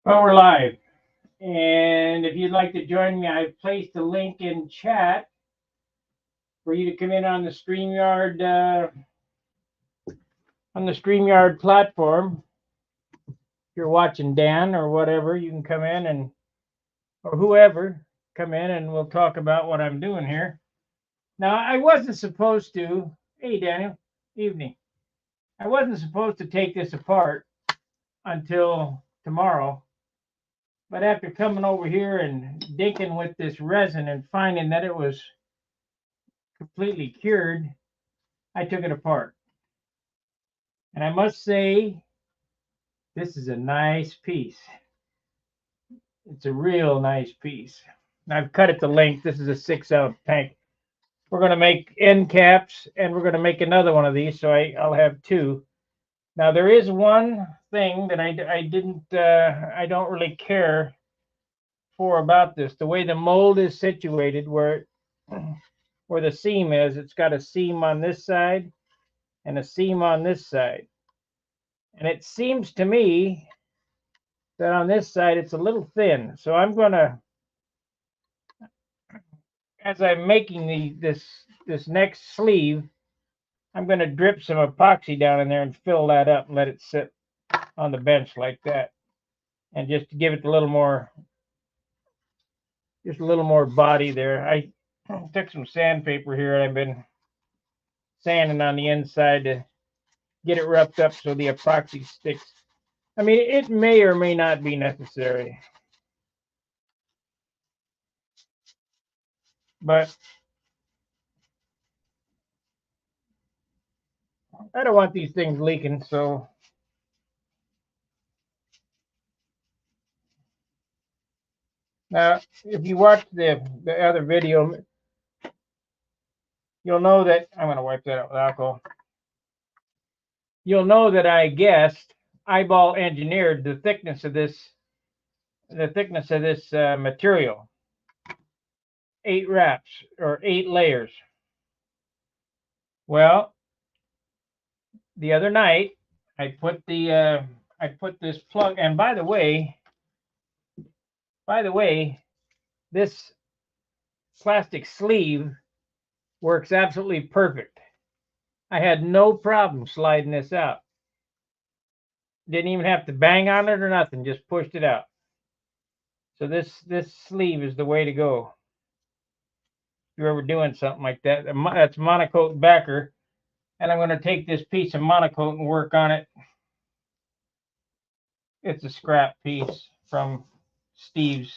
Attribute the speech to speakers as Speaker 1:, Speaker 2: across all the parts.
Speaker 1: Well, we're live. And if you'd like to join me, I've placed a link in chat for you to come in on the StreamYard platform. If you're watching Dan or whatever, you can come in or whoever, come in and we'll talk about what I'm doing here. Now, I wasn't supposed to, hey, Daniel, evening. I wasn't supposed to take this apart until tomorrow. But after coming over here and dinking with this resin and finding that it was completely cured, I took it apart. And I must say, this is a nice piece. It's a real nice piece. I've cut it to length. This is a 6-ounce tank. We're going to make end caps, and we're going to make another one of these, so I'll have two. Now, there is one thing that I don't really care for about this. The way the mold is situated, where the seam is, it's got a seam on this side and a seam on this side. And it seems to me that on this side it's a little thin. So I'm going to, as I'm making this next sleeve, I'm going to drip some epoxy down in there and fill that up and let it sit on the bench like that. And just to give it a little more body there. I took some sandpaper here and I've been sanding on the inside to get it roughed up so the epoxy sticks. I mean, it may or may not be necessary. But I don't want these things leaking, so now if you watch the other video, you'll know that I'm going to wipe that out with alcohol. You'll know that I guessed, eyeball engineered the thickness of this material. 8 wraps or 8 layers. Well, the other night I put this plug, and by the way, this plastic sleeve works absolutely perfect. I had no problem sliding this out. Didn't even have to bang on it or nothing, just pushed it out. So this sleeve is the way to go. If you're ever doing something like that, that's monocoat backer. And I'm going to take this piece of monocoat and work on it. It's a scrap piece from Steve's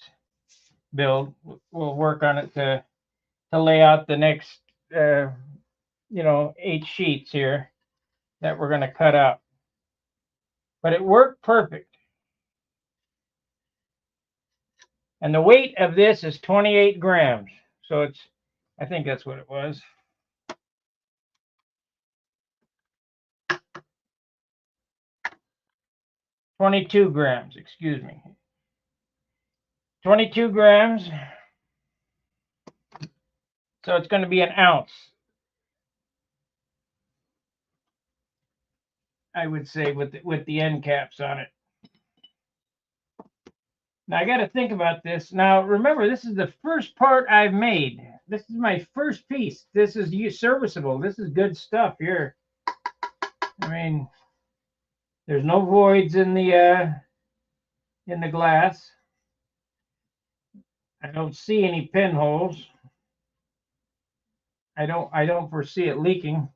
Speaker 1: build. We'll work on it to lay out the next 8 sheets here that we're going to cut out. But it worked perfect. And the weight of this is 28 grams. So I think that's what it was. $22 grams, excuse me. 22 grams. So it's going to be an ounce, I would say, with the end caps on it. Now I got to think about this. Now remember, this is the first part I've made. This is my first piece. This is serviceable. This is good stuff here. I mean, there's no voids in the glass. I don't see any pinholes. I don't foresee it leaking.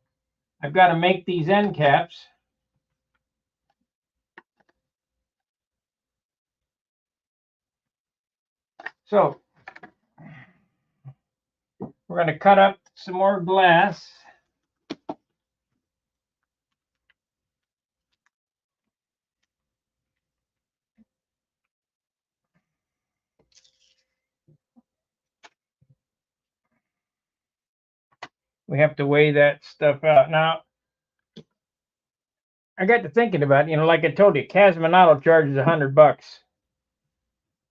Speaker 1: I've got to make these end caps. So we're going to cut up some more glass. We have to weigh that stuff out. Now, I got to thinking about it, like I told you, Casminato charges $100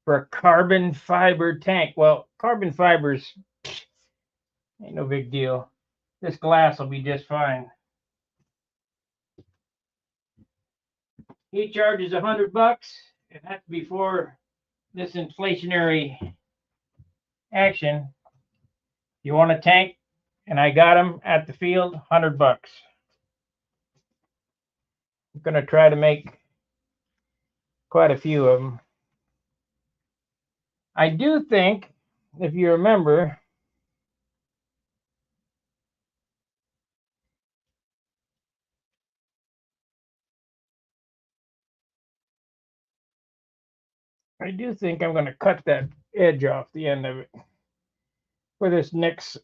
Speaker 1: for a carbon fiber tank. Well, carbon fibers ain't no big deal. This glass will be just fine. He charges $100, And that's before this inflationary action. You want a tank? And I got them at the field, $100. I'm going to try to make quite a few of them. I do think, if you remember, I do think I'm going to cut that edge off the end of it for this next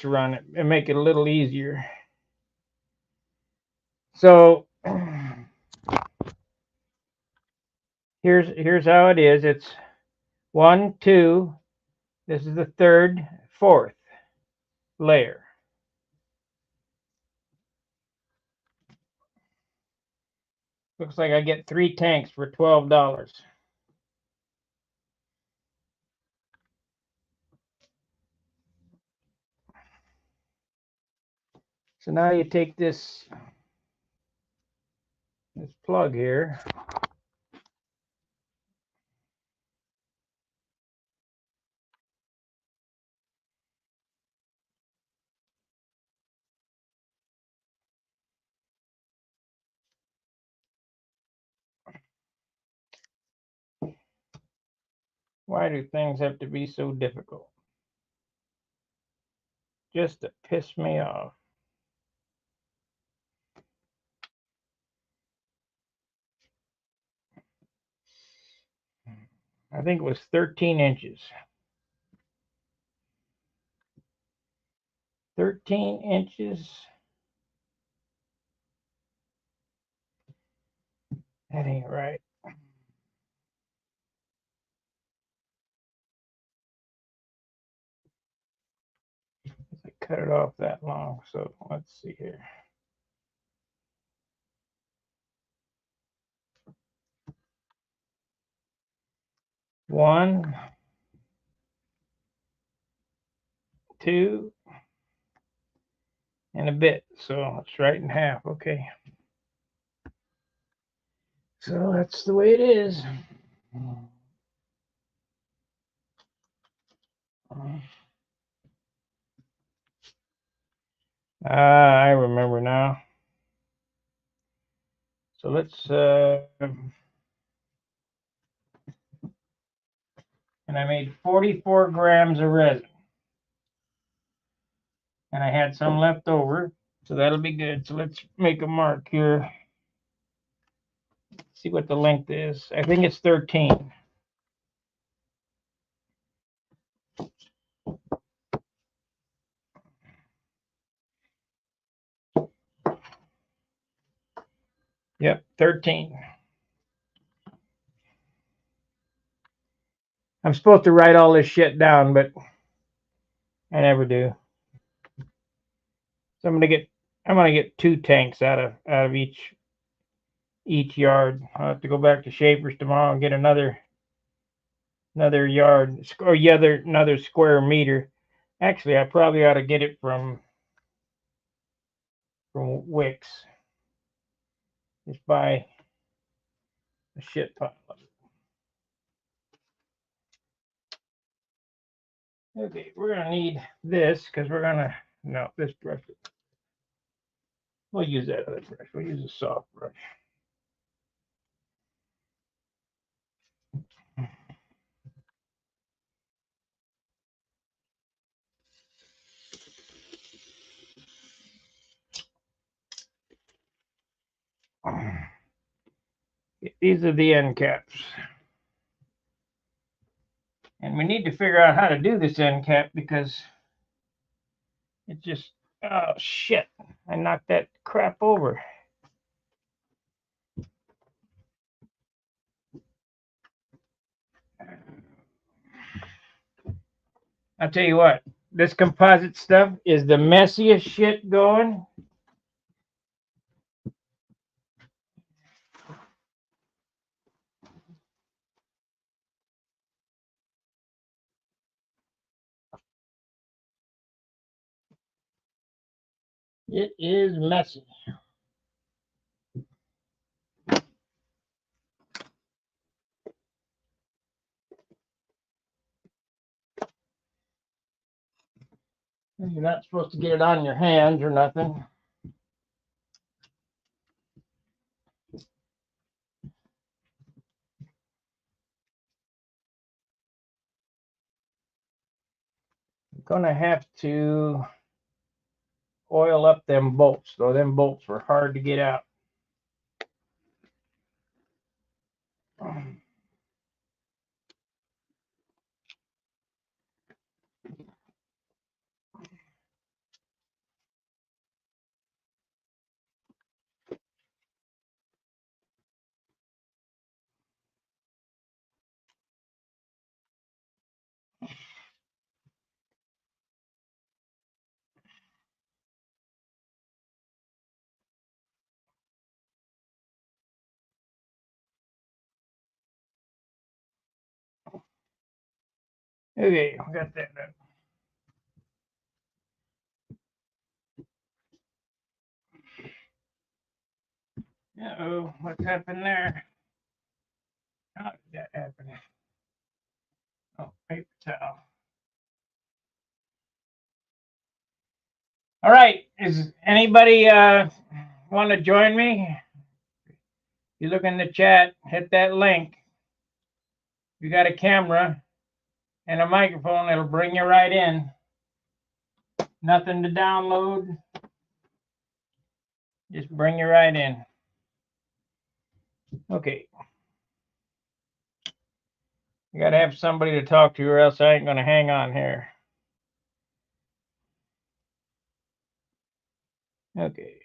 Speaker 1: run and make it a little easier. So here's how it is. It's 1, 2. This is the third, fourth layer. Looks like I get 3 tanks for $12. So now you take this plug here. Why do things have to be so difficult? Just to piss me off. I think it was 13 inches. 13 inches. That ain't right. I cut it off that long, so let's see here. One, 2, and a bit. So it's right in half. Okay. So that's the way it is. I remember now. So let's and I made 44 grams of resin. And I had some left over, so that'll be good. So let's make a mark here. See what the length is. I think it's 13. Yep, 13. I'm supposed to write all this shit down, but I never do. So I'm gonna get 2 tanks out of each yard. I'll have to go back to Schaefer's tomorrow and get another yard or another square meter. Actually, I probably ought to get it from Wix. Just buy a shit pile of it. Okay, we're gonna need this because this brush. We'll use that other brush. We'll use a soft brush. These are the end caps. And we need to figure out how to do this end cap because it just, oh shit, I knocked that crap over. I'll tell you what, this composite stuff is the messiest shit going. It is messy. You're not supposed to get it on your hands or nothing. I'm gonna have to oil up them bolts, though. Them bolts were hard to get out. Okay, I got that done. Uh-oh, what's happened there? How did that happen? Oh, paper towel. All right, is anybody want to join me? You look in the chat, hit that link. You got a camera and a microphone, it'll bring you right in. Nothing to download. Just bring you right in. Okay. You got to have somebody to talk to, or else I ain't going to hang on here. Okay.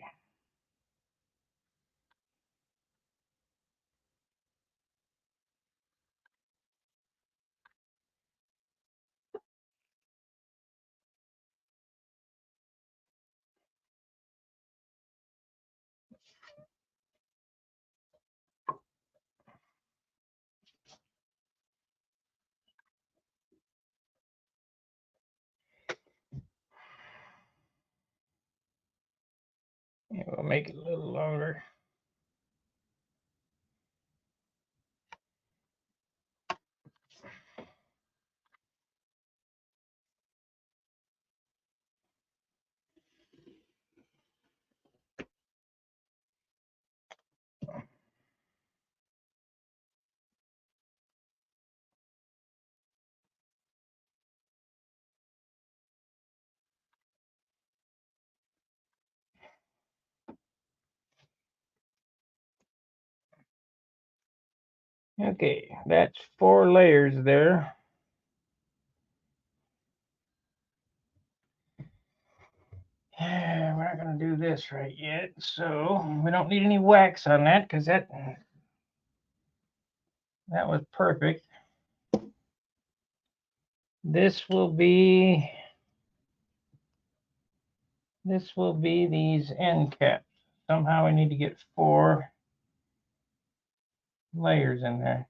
Speaker 1: Yeah, we'll make it a little longer. Okay, that's 4 layers there. We're not going to do this right yet, so we don't need any wax on that because that was perfect. This will be these end caps. Somehow I need to get 4 layers in there.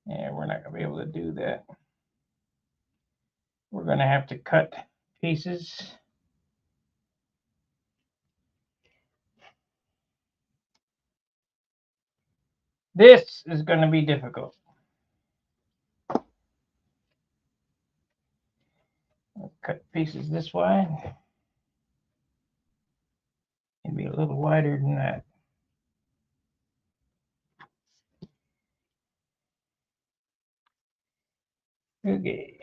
Speaker 1: Yeah, we're not going to be able to do that. We're going to have to cut pieces. This is going to be difficult. I'll cut pieces this wide. Maybe a little wider than that. Okay.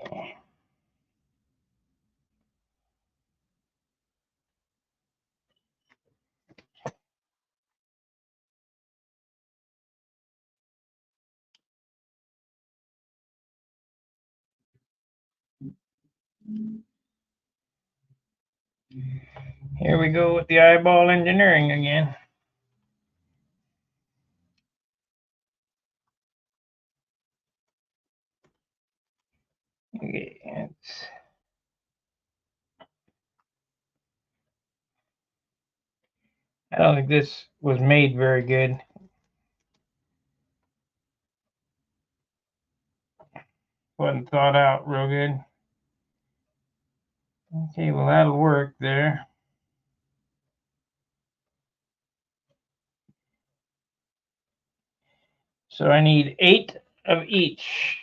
Speaker 1: Here we go with the eyeball engineering again. Okay, I don't think this was made very good. Wasn't thought out real good. Okay, well that'll work there. So I need 8 of each.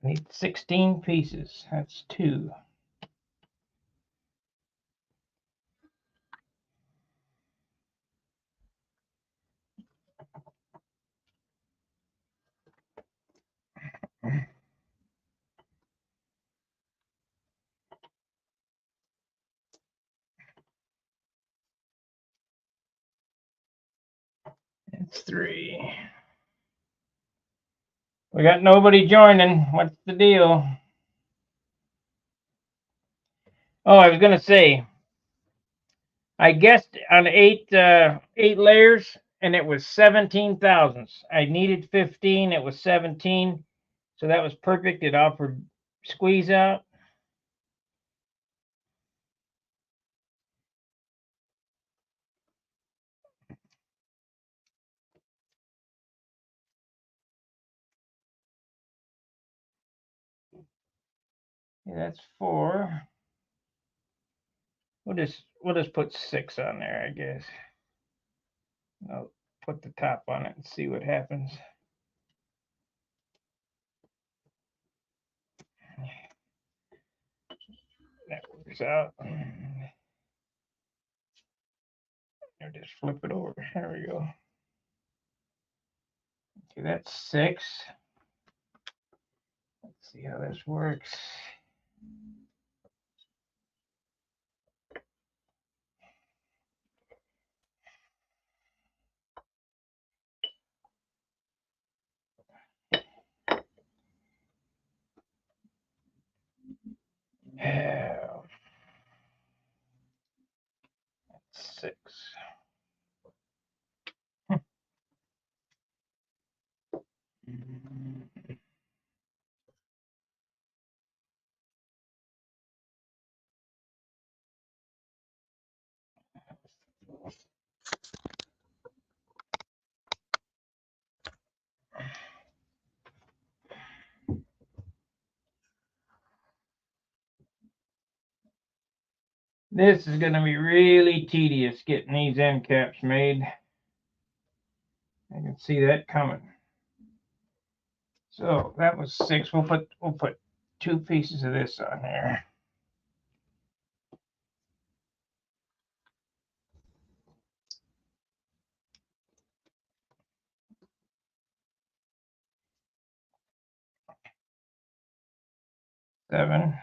Speaker 1: I need 16 pieces. That's 2. It's 3. We got nobody joining. What's the deal? Oh, I was gonna say, I guessed on 8 layers, and it was 17 thousandths. I needed 15. It was 17, so that was perfect. It offered squeeze out. Yeah, that's 4. We'll just put 6 on there, I guess. I'll put the top on it and see what happens. That works out. I'll just flip it over. There we go. Okay, that's 6. Let's see how this works. That's 6. This is going to be really tedious getting these end caps made. I can see that coming. So that was 6. We'll put 2 pieces of this on there. Seven.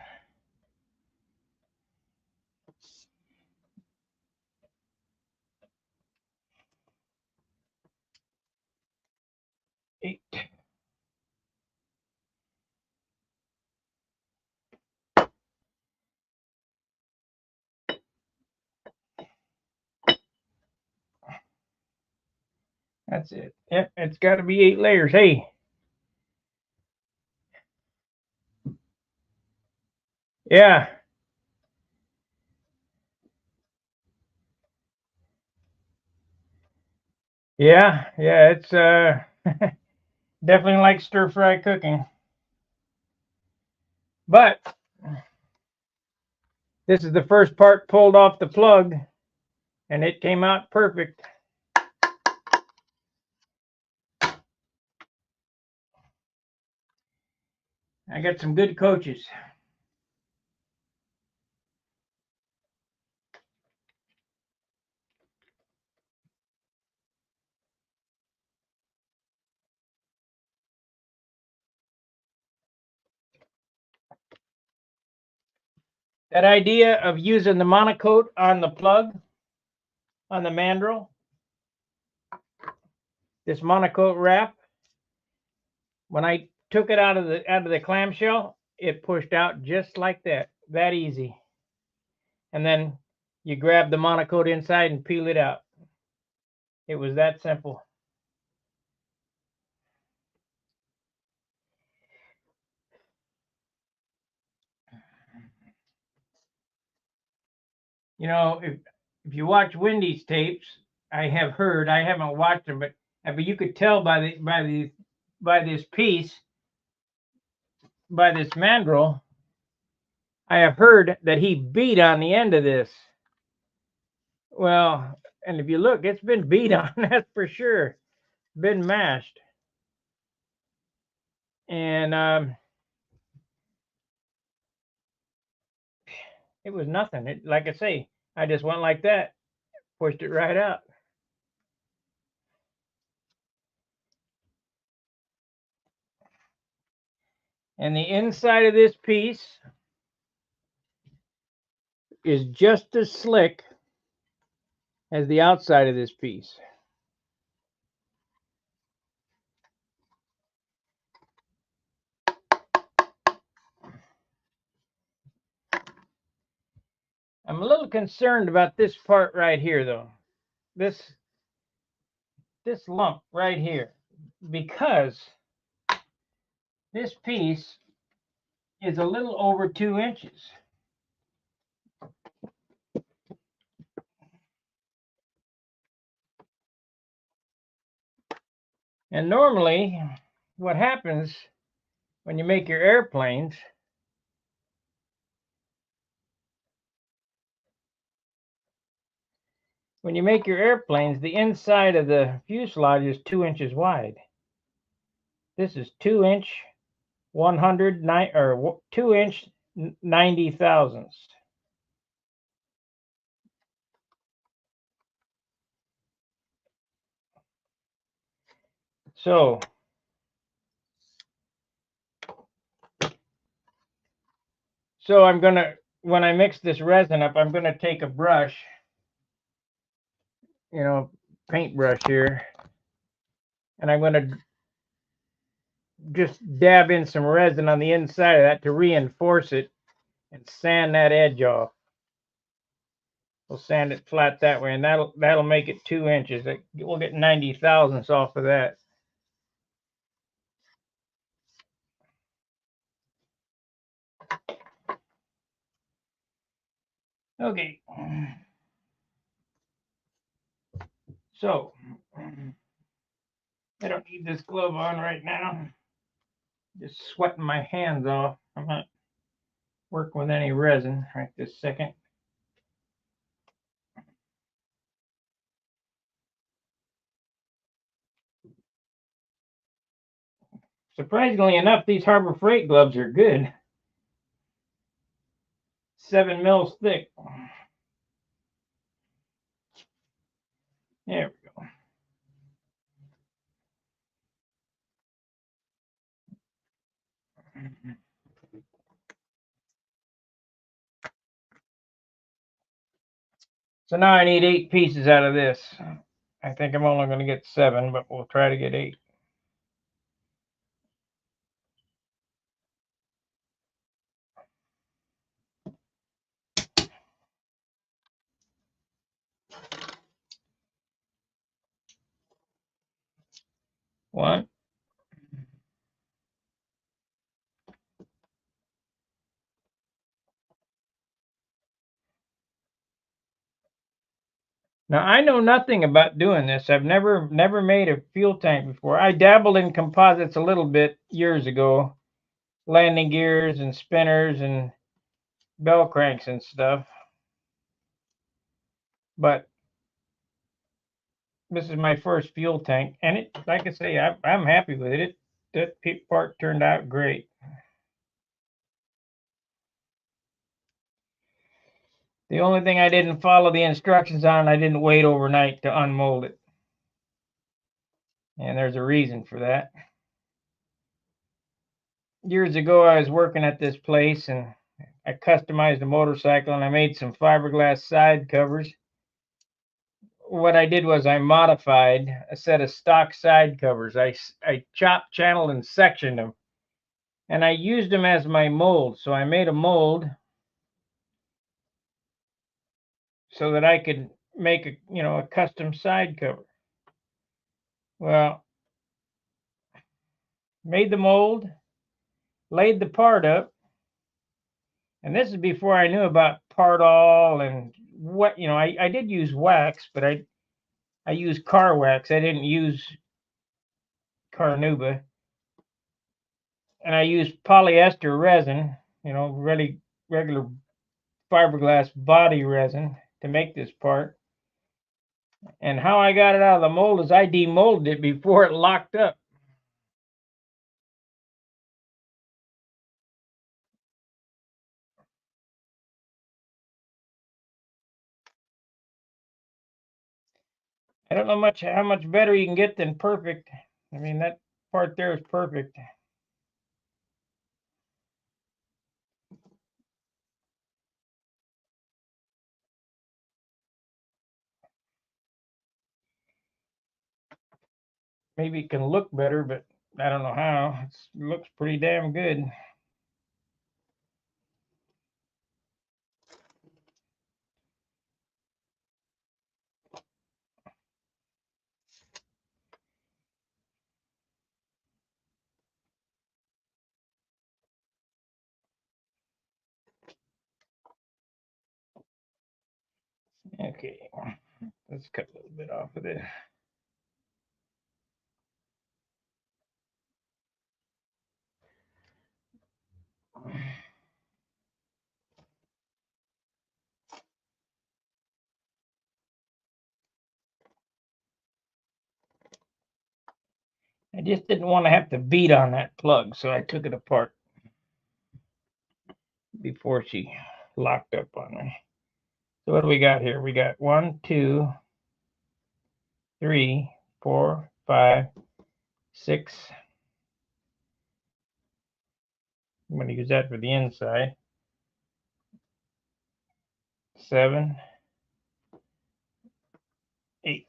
Speaker 1: 8. That's it. Yep, it's got to be 8 layers. Hey. Yeah. Yeah. Yeah. It's definitely like stir fry cooking. But this is the first part pulled off the plug, and it came out perfect. I got some good coaches. That idea of using the monocoat on the plug, on the mandrel, this monocoat wrap, when I took it out of the clamshell, it pushed out just like that easy. And then you grab the monocoat inside and peel it out. It was that simple. You know, if you watch Wendy's tapes, I have heard, I haven't watched them, but you could tell by this piece, by this mandrel, I have heard that he beat on the end of this. Well, and if you look, it's been beat on, that's for sure. Been mashed. And It was nothing. It, like I say, I just went like that, pushed it right out. And the inside of this piece is just as slick as the outside of this piece. I'm a little concerned about this part right here, though. This lump right here, because this piece is a little over 2 inches. And normally, what happens when you make your airplanes, the inside of the fuselage is 2 inches wide. This is 2-inch 109 or 2-inch 90 thousandths. So I'm gonna, when I mix this resin up, I'm gonna take a brush, paintbrush here, and I'm gonna just dab in some resin on the inside of that to reinforce it and sand that edge off. We'll sand it flat that way, and that'll make it 2 inches. We'll get 90 thousandths off of that. Okay. So I don't need this glove on right now. Just sweating my hands off. I'm not working with any resin right this second. Surprisingly enough, these Harbor Freight gloves are good. 7 mils thick. There we go. So now I need 8 pieces out of this. I think I'm only going to get 7, but we'll try to get 8. One. Now I know nothing about doing this. I've never made a fuel tank before. I dabbled in composites a little bit years ago, landing gears and spinners and bell cranks and stuff. But this is my first fuel tank, and it, like I say, I'm happy with it. That part turned out great. The only thing I didn't follow the instructions on, I didn't wait overnight to unmold it. And there's a reason for that. Years ago, I was working at this place and I customized a motorcycle and I made some fiberglass side covers. What I did was I modified a set of stock side covers. I chopped, channeled, and sectioned them. And I used them as my mold. So I made a mold so that I could make a custom side cover. Well, made the mold, laid the part up, and this is before I knew about Partol and what, I did use wax, but I used car wax. I didn't use carnauba. And I used polyester resin, really regular fiberglass body resin to make this part. And how I got it out of the mold is I demolded it before it locked up. I don't know how much better you can get than perfect. I mean, that part there is perfect. Maybe it can look better, but I don't know how. It looks pretty damn good. Okay, let's cut a little bit off of this. I just didn't want to have to beat on that plug, so I took it apart before she locked up on me. So what do we got here? We got 1, 2, 3, 4, 5, 6. I'm going to use that for the inside. 7, 8.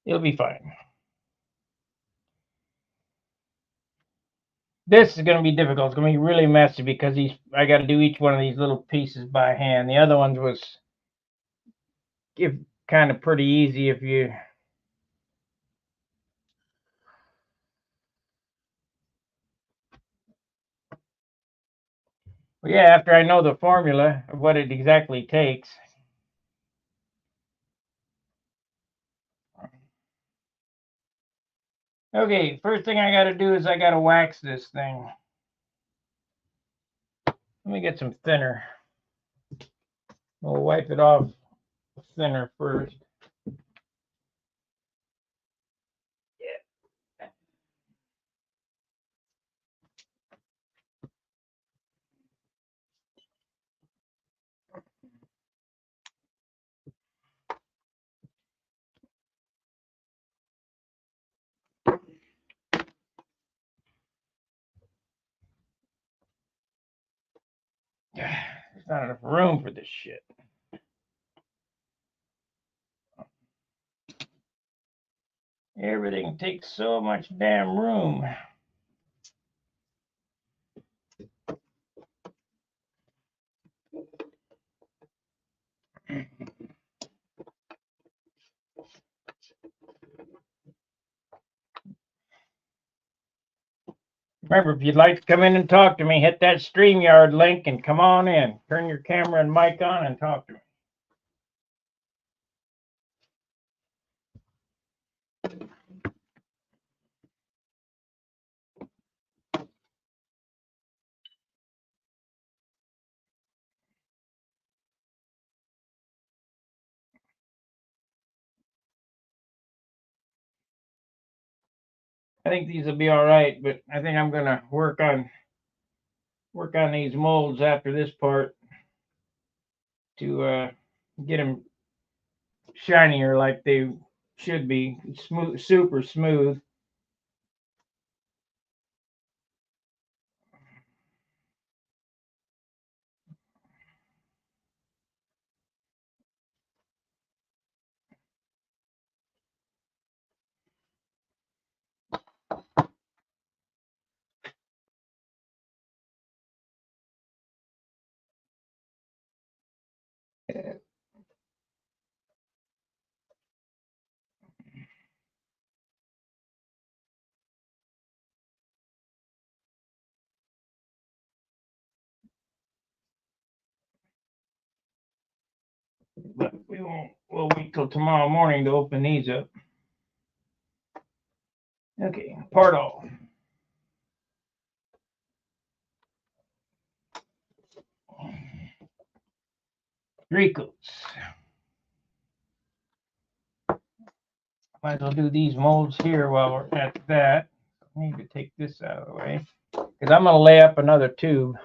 Speaker 1: It'll be fine. This is going to be difficult. It's going to be really messy because I got to do each one of these little pieces by hand. The other ones was kind of pretty easy if you. Well, yeah, after I know the formula of what it exactly takes. Okay, first thing I got to do is I got to wax this thing. Let me get some thinner. We'll wipe it off thinner first. There's not enough room for this shit. Everything takes so much damn room. Remember, if you'd like to come in and talk to me, hit that StreamYard link and come on in. Turn your camera and mic on and talk to me. I think these will be all right, but I think I'm gonna work on these molds after this part to get them shinier like they should be, smooth, super smooth. But we'll wait till tomorrow morning to open these up. Okay, part all. Three coats. Might as well do these molds here while we're at that. I need to take this out of the way because I'm going to lay up another tube.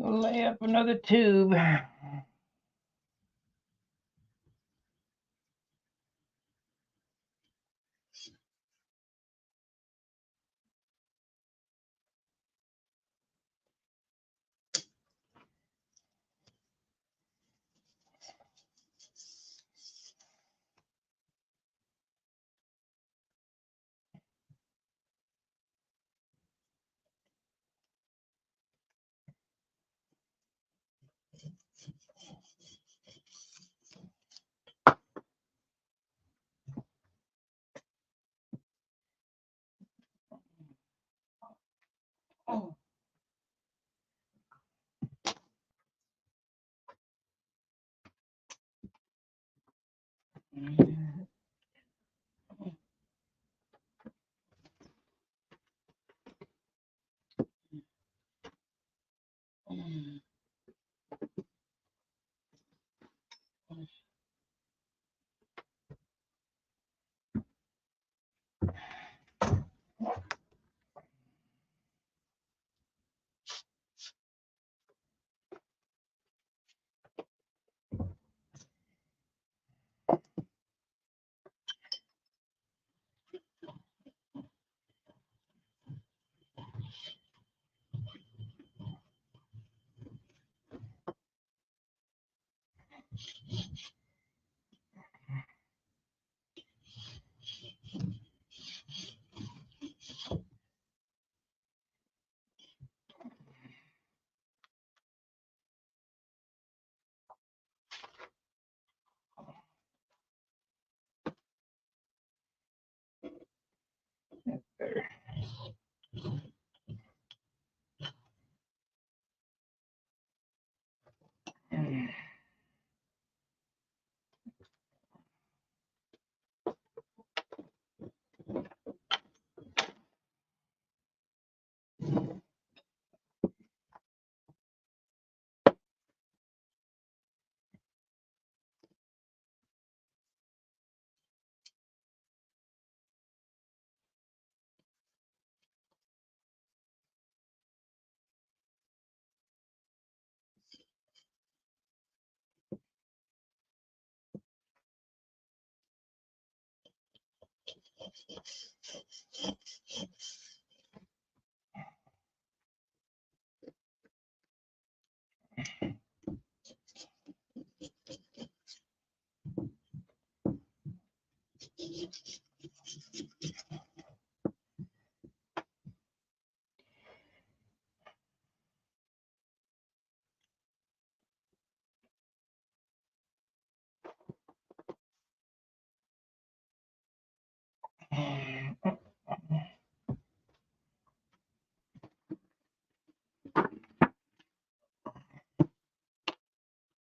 Speaker 1: We'll lay up another tube. Oh. There.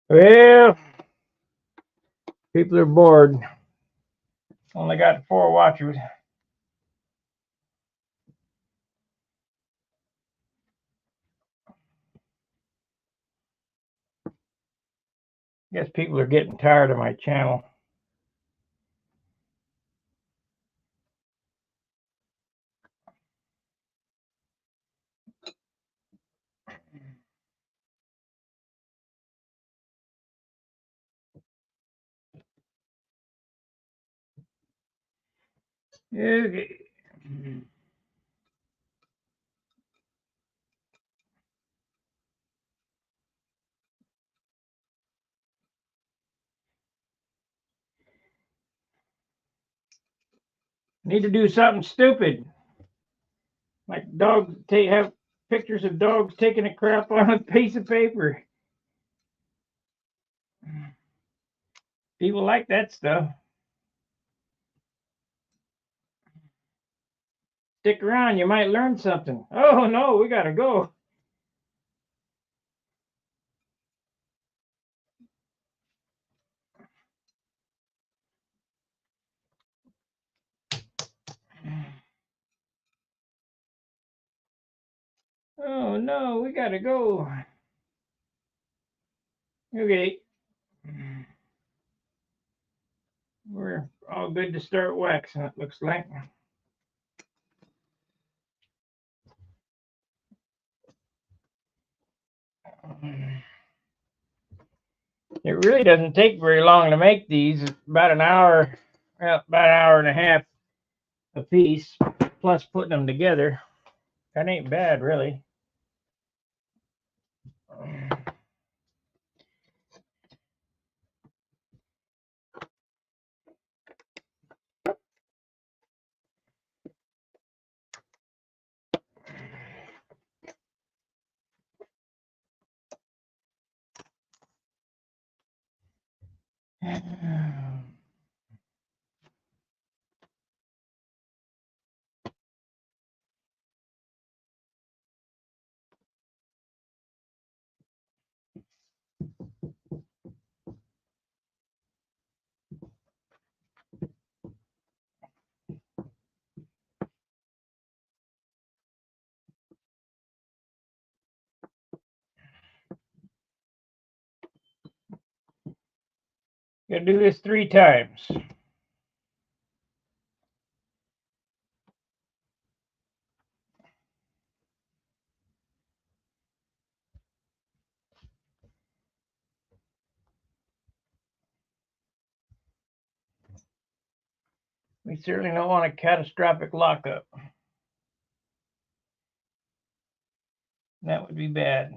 Speaker 1: Well, people are bored. Only got 4 watchers. Guess people are getting tired of my channel. Okay. Need to do something stupid. Like dogs have pictures of dogs taking a crap on a piece of paper. People like that stuff. Stick around, you might learn something. Oh no, we gotta go. Oh no, we gotta go. Okay. We're all good to start waxing, it looks like. It really doesn't take very long to make these. It's about an hour, well, about an hour and a half a piece, plus putting them together. That ain't bad, really. Gotta do this 3 times. We certainly don't want a catastrophic lockup. That would be bad.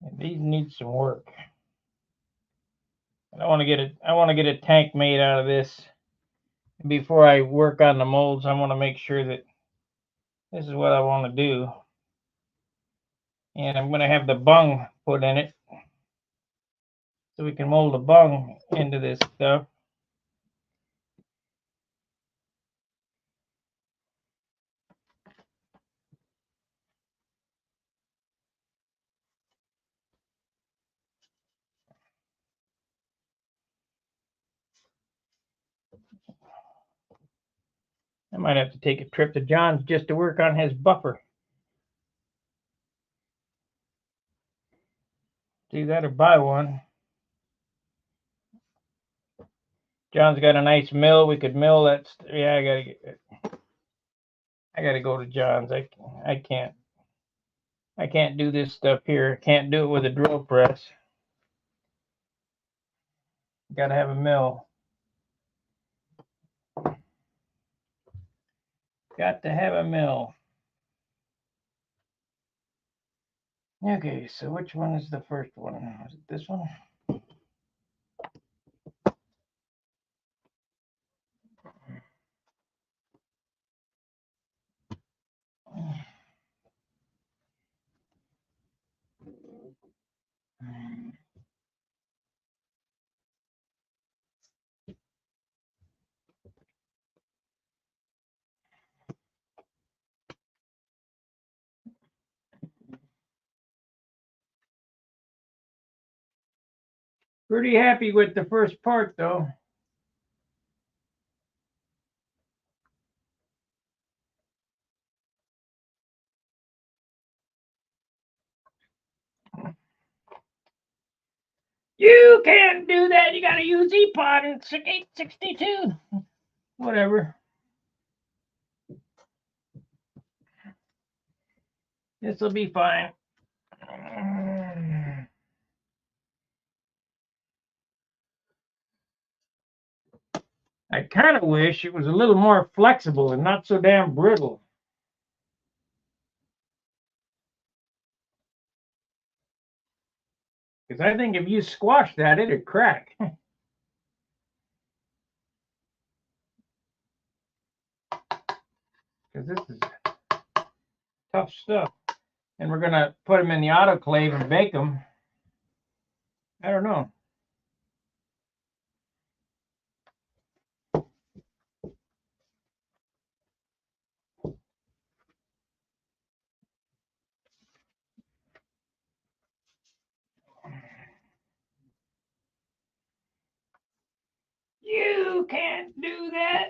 Speaker 1: And these need some work. I want to get a tank made out of this. Before I work on the molds, I want to make sure that this is what I want to do. And I'm going to have the bung put in it so we can mold the bung into this stuff. I might have to take a trip to John's just to work on his buffer. Do that or buy one. John's got a nice mill. We could mill that. Yeah, I gotta go to John's. I can't do this stuff here. Can't do it with a drill press. Gotta have a mill. Got to have a mill. Okay, so which one is the first one? Is it this one? Pretty happy with the first part, though. You can't do that. You gotta use EPOD and 862. Whatever. This will be fine. I kind of wish it was a little more flexible and not so damn brittle. Because I think if you squash that, it'd crack. Because this is tough stuff. And we're going to put them in the autoclave and bake them. I don't know. can't do that.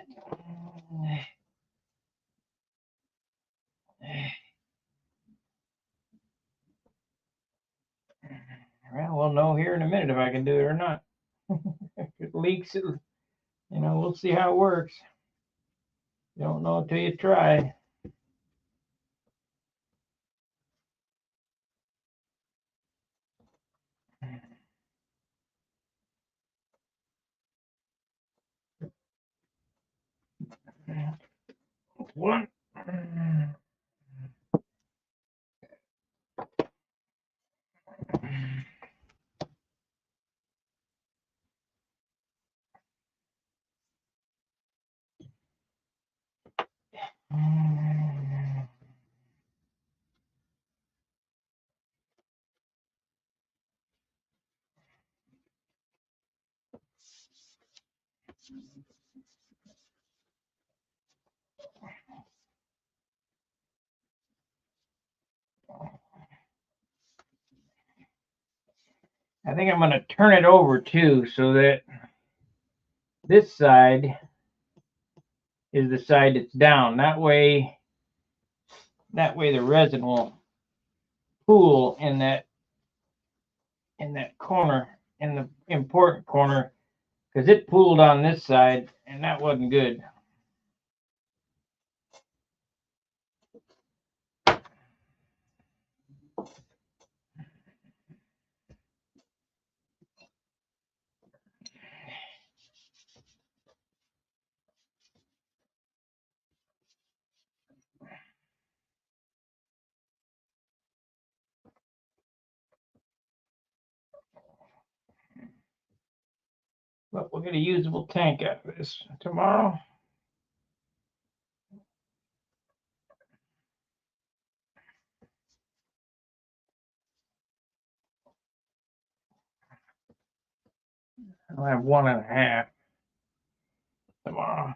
Speaker 1: Well, we'll know here in a minute if I can do it or not. If it leaks, we'll see how it works. You don't know until you try. One. I think I'm going to turn it over too, so that this side is the side that's down. That way the resin will pool in that corner, in the important corner, because it pooled on this side, and that wasn't good. But we'll get a usable tank out of this tomorrow. I'll have 1.5 tomorrow.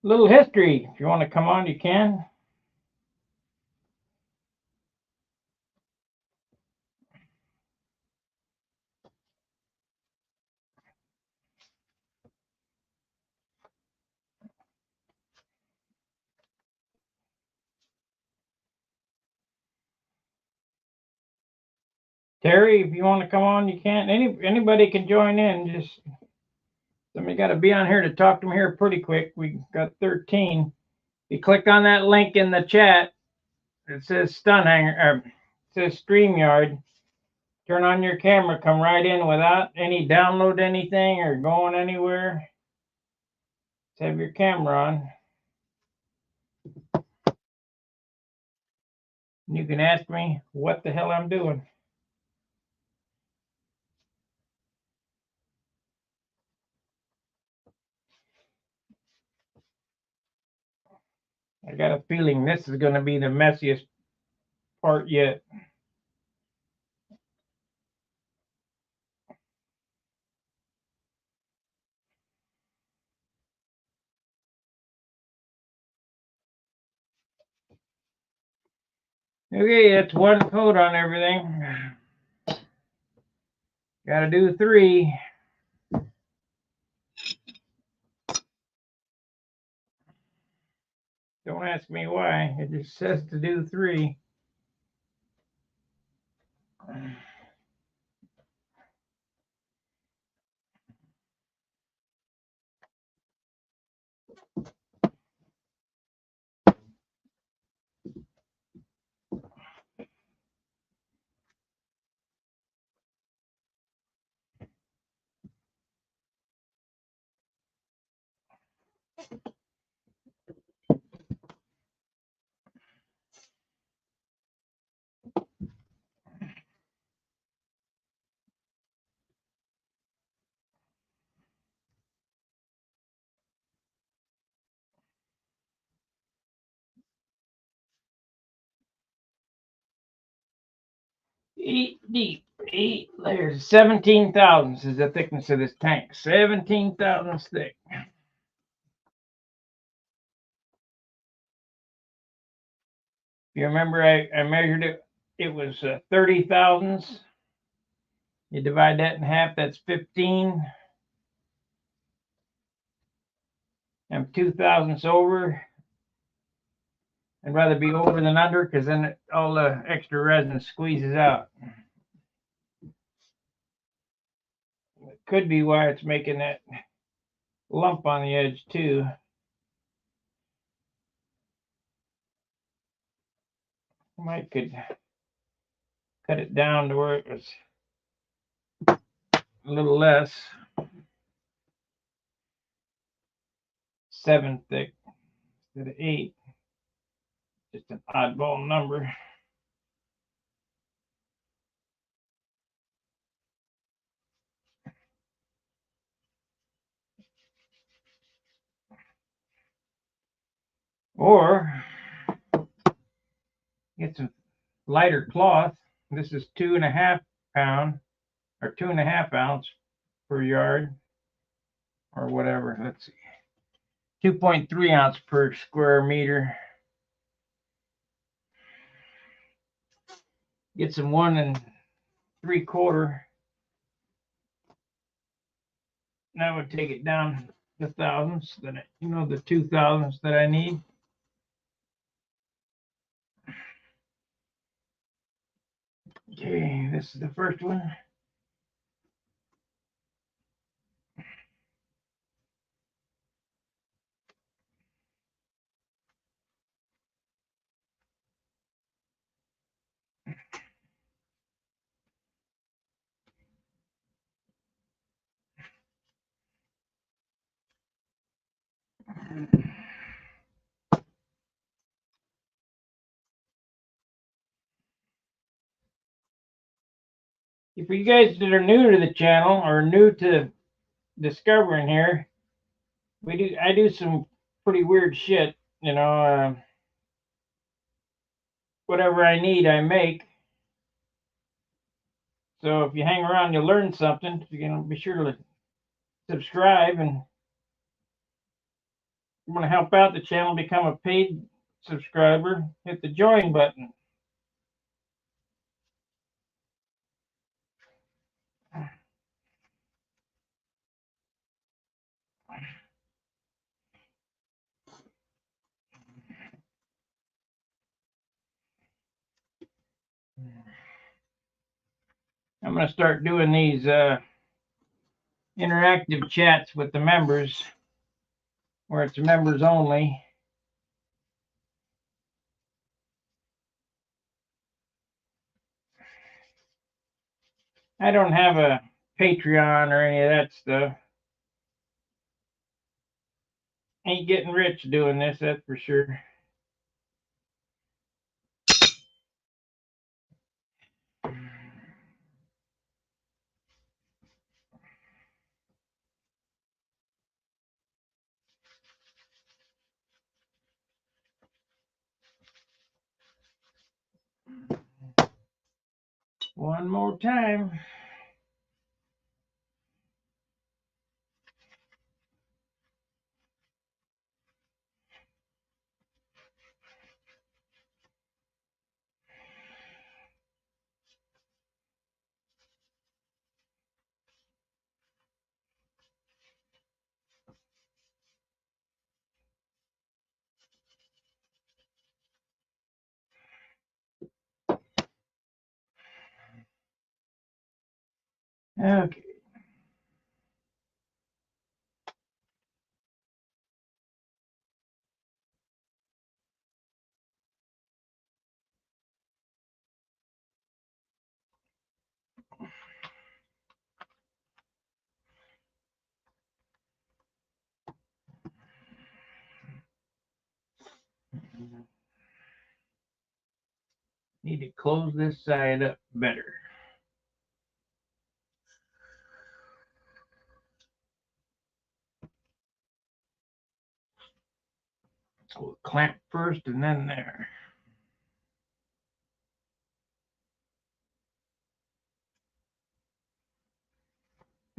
Speaker 1: Little history. If you want to come on, you can. Terry, if you want to come on, you can. Anybody can join in. Just somebody got to be on here to talk to me here pretty quick. We got 13. You click on that link in the chat. It says Stun Hanger. It says StreamYard. Turn on your camera. Come right in without any download anything or going anywhere. Just have your camera on. You can ask me what the hell I'm doing. I got a feeling this is going to be the messiest part yet. Okay, that's one coat on everything. Got to do 3. Don't ask me why. It just says to do 3. Eight deep, 8 layers. 17 thousandths is the thickness of this tank. 17 thousandths thick. If you remember, I measured it. It was 30 thousandths. You divide that in half, that's 15. I'm 2 thousandths over. I'd rather be over than under because then all the extra resin squeezes out. It could be why it's making that lump on the edge too. I could cut it down to where it was a little less. 7 thick instead of 8. Just an oddball number. Or get some lighter cloth. This is 2.5 pound or 2.5 ounce per yard or whatever. Let's see, 2.3 ounce per square meter. Get some 1 3/4. That would take it down the thousandths that the 2 thousandths that I need. Okay, this is the first one. For you guys that are new to the channel or new to discovering here, I do some pretty weird shit. Whatever I need, I make. So if you hang around, you'll learn something. Be sure to subscribe, and you want to help out the channel, become a paid subscriber, hit the join button. I'm going to start doing these interactive chats with the members, where it's members only. I don't have a Patreon or any of that stuff. Ain't getting rich doing this, that's for sure. One more time. Okay. need to close this side up better. We'll clamp first and then there.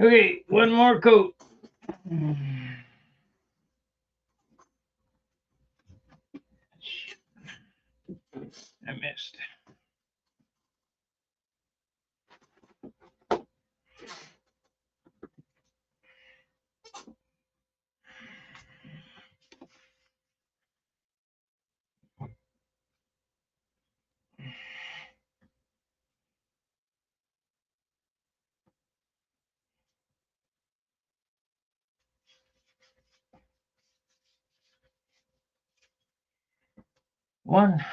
Speaker 1: Okay, one more coat. I missed. One.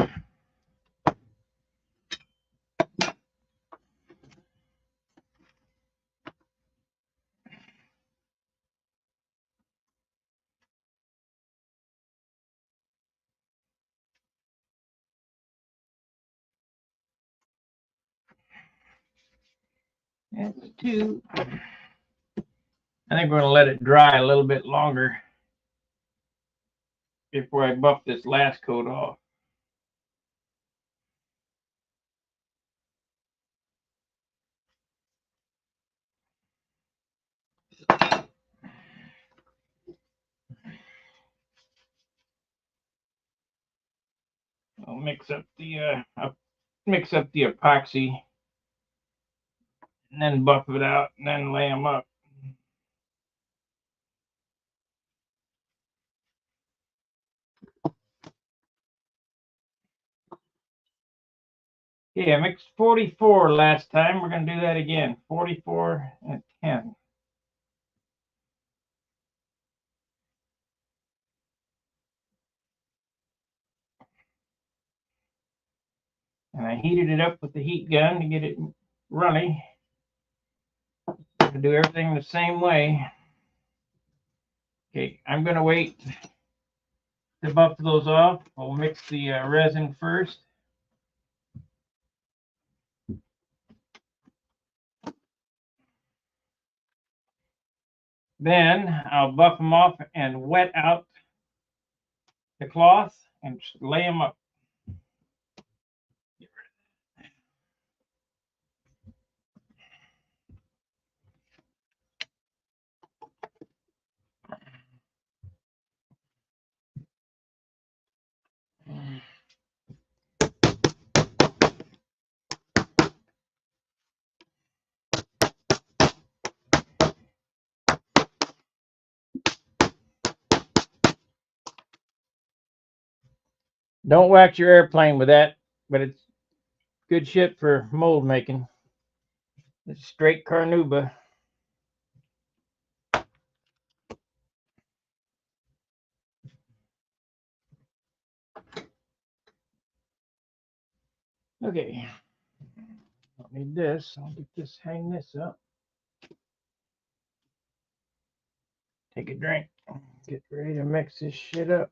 Speaker 1: That's two. I think we're going to let it dry a little bit longer before I buff this last coat off. I'll mix up the epoxy and then buff it out and then lay them up. Yeah, I mixed 44 last time. We're going to do that again. 44 and 10. And I heated it up with the heat gun to get it runny. I'm going to do everything the same way. Okay, I'm going to wait to buff those off. We'll mix the resin first. Then I'll buff them off and wet out the cloth and lay them up. Don't wax your airplane with that, but it's good shit for mold making. It's straight carnauba. Okay, don't need this. I'll get this, hang this up. Take a drink. Get ready to mix this shit up.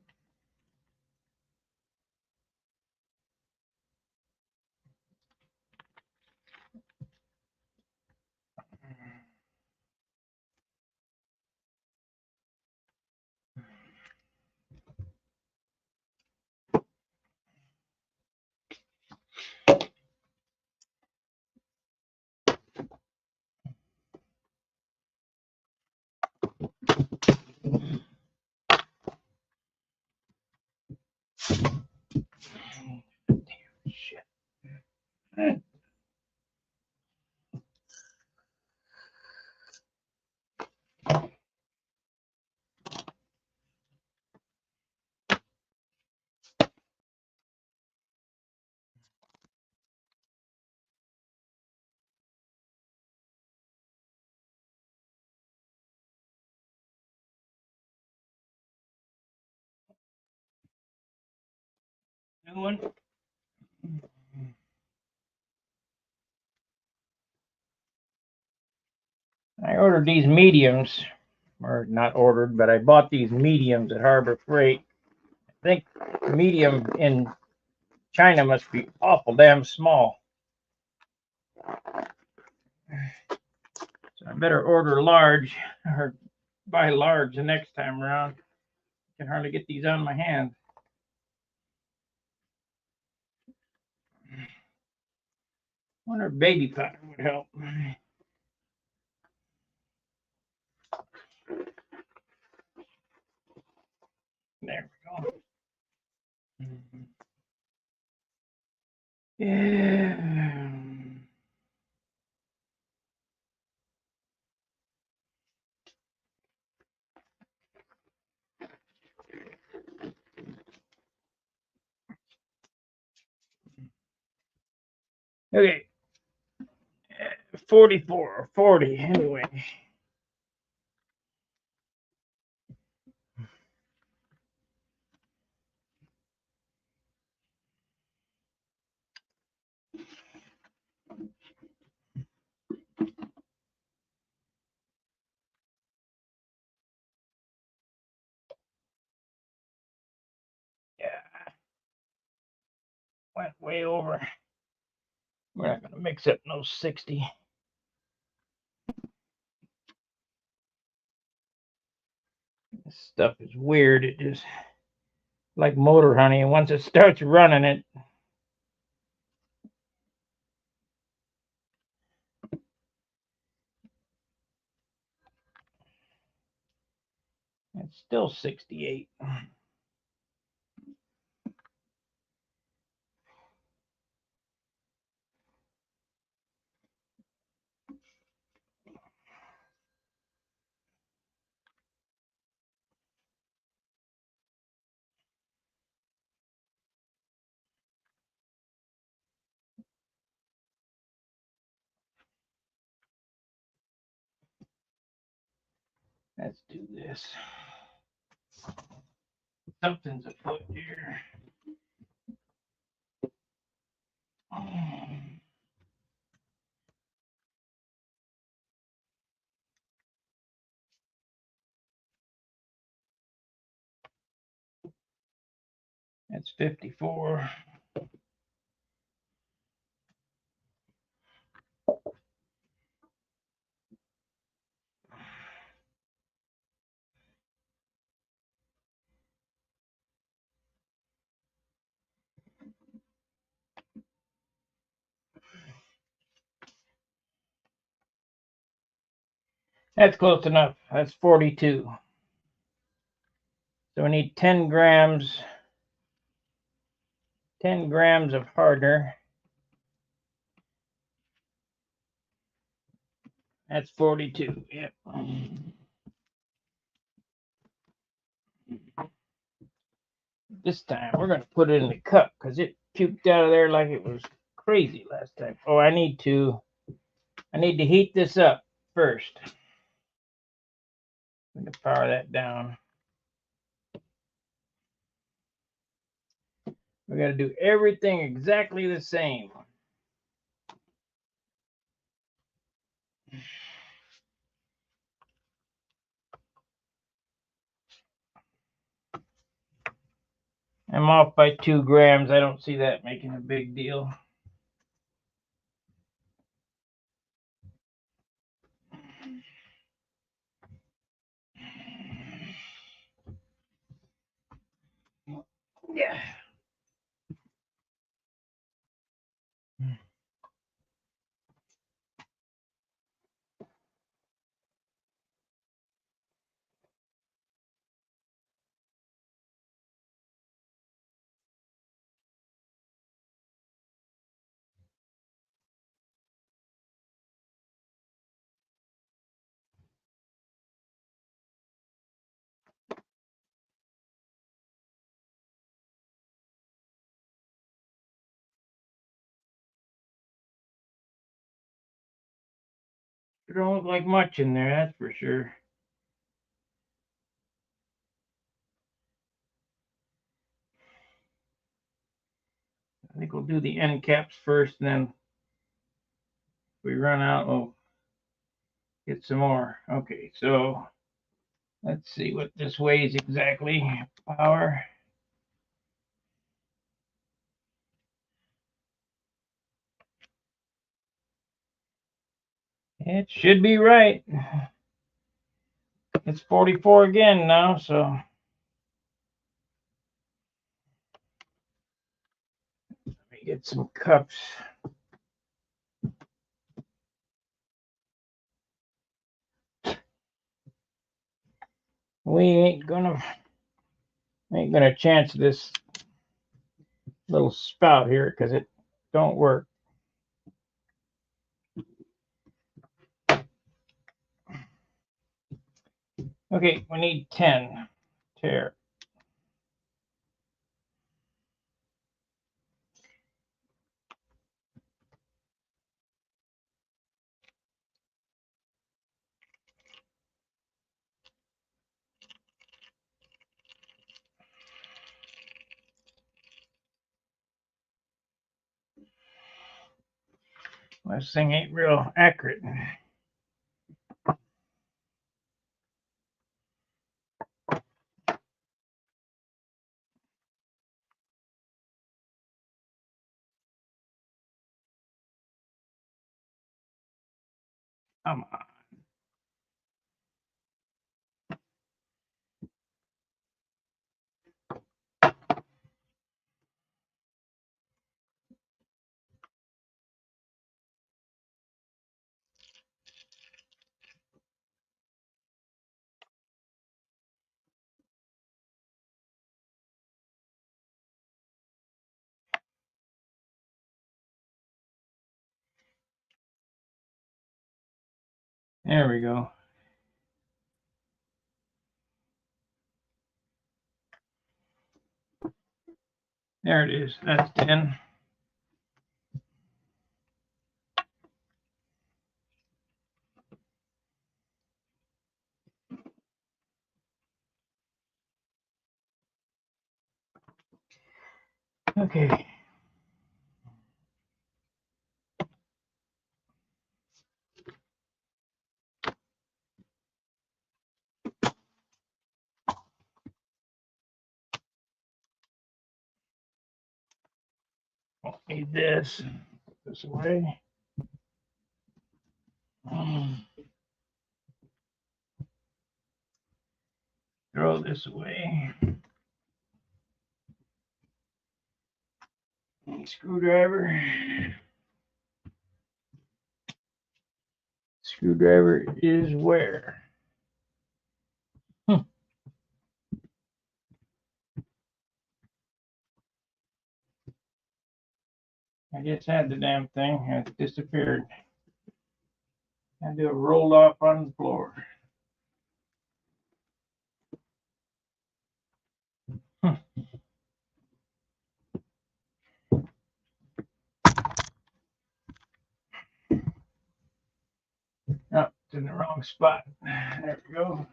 Speaker 1: Shit. New one. I ordered these mediums, or not ordered, but I bought these mediums at Harbor Freight. I think medium in China must be awful damn small. So I better order large or buy large the next time around. I can hardly get these on my hand. Wonder if baby powder would help. There we go. Yeah. Okay. 44 or 40 anyway. Yeah. Went way over. We're not going to mix up no 60. This stuff is weird. It just like motor honey. And once it starts running, it's still 68. Let's do this. Something's afoot here. That's 54. That's close enough. That's 42. So we need 10 grams. 10 grams of hardener. That's 42. Yep. This time we're going to put it in the cup because it puked out of there like it was crazy last time. Oh, I need to heat this up first. I'm going to power that down. We got to do everything exactly the same. I'm off by 2 grams. I don't see that making a big deal. Yeah. It don't look like much in there, that's for sure. I think we'll do the end caps first, and then if we run out, we'll get some more. Okay, so let's see what this weighs exactly. Power. It should be right. It's 44 again now, so let me get some cups. We ain't gonna chance this little spout here because it don't work. Okay, we need 10 tear. This thing ain't real accurate. Come on. There we go. There it is. That's 10. Okay. Won't need this. Put this away. Throw this away. Screwdriver. Screwdriver is where? I just had the damn thing. It disappeared. I do a roll off on the floor. Oh, it's in the wrong spot. There we go.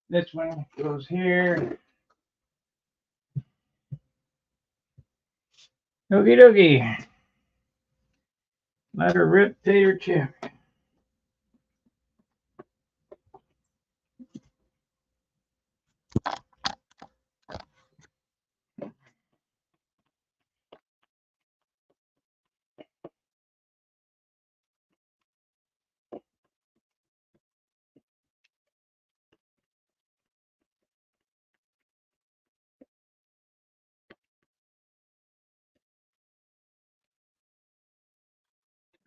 Speaker 1: This one goes here. Okie dokie. Let her rip tater chip.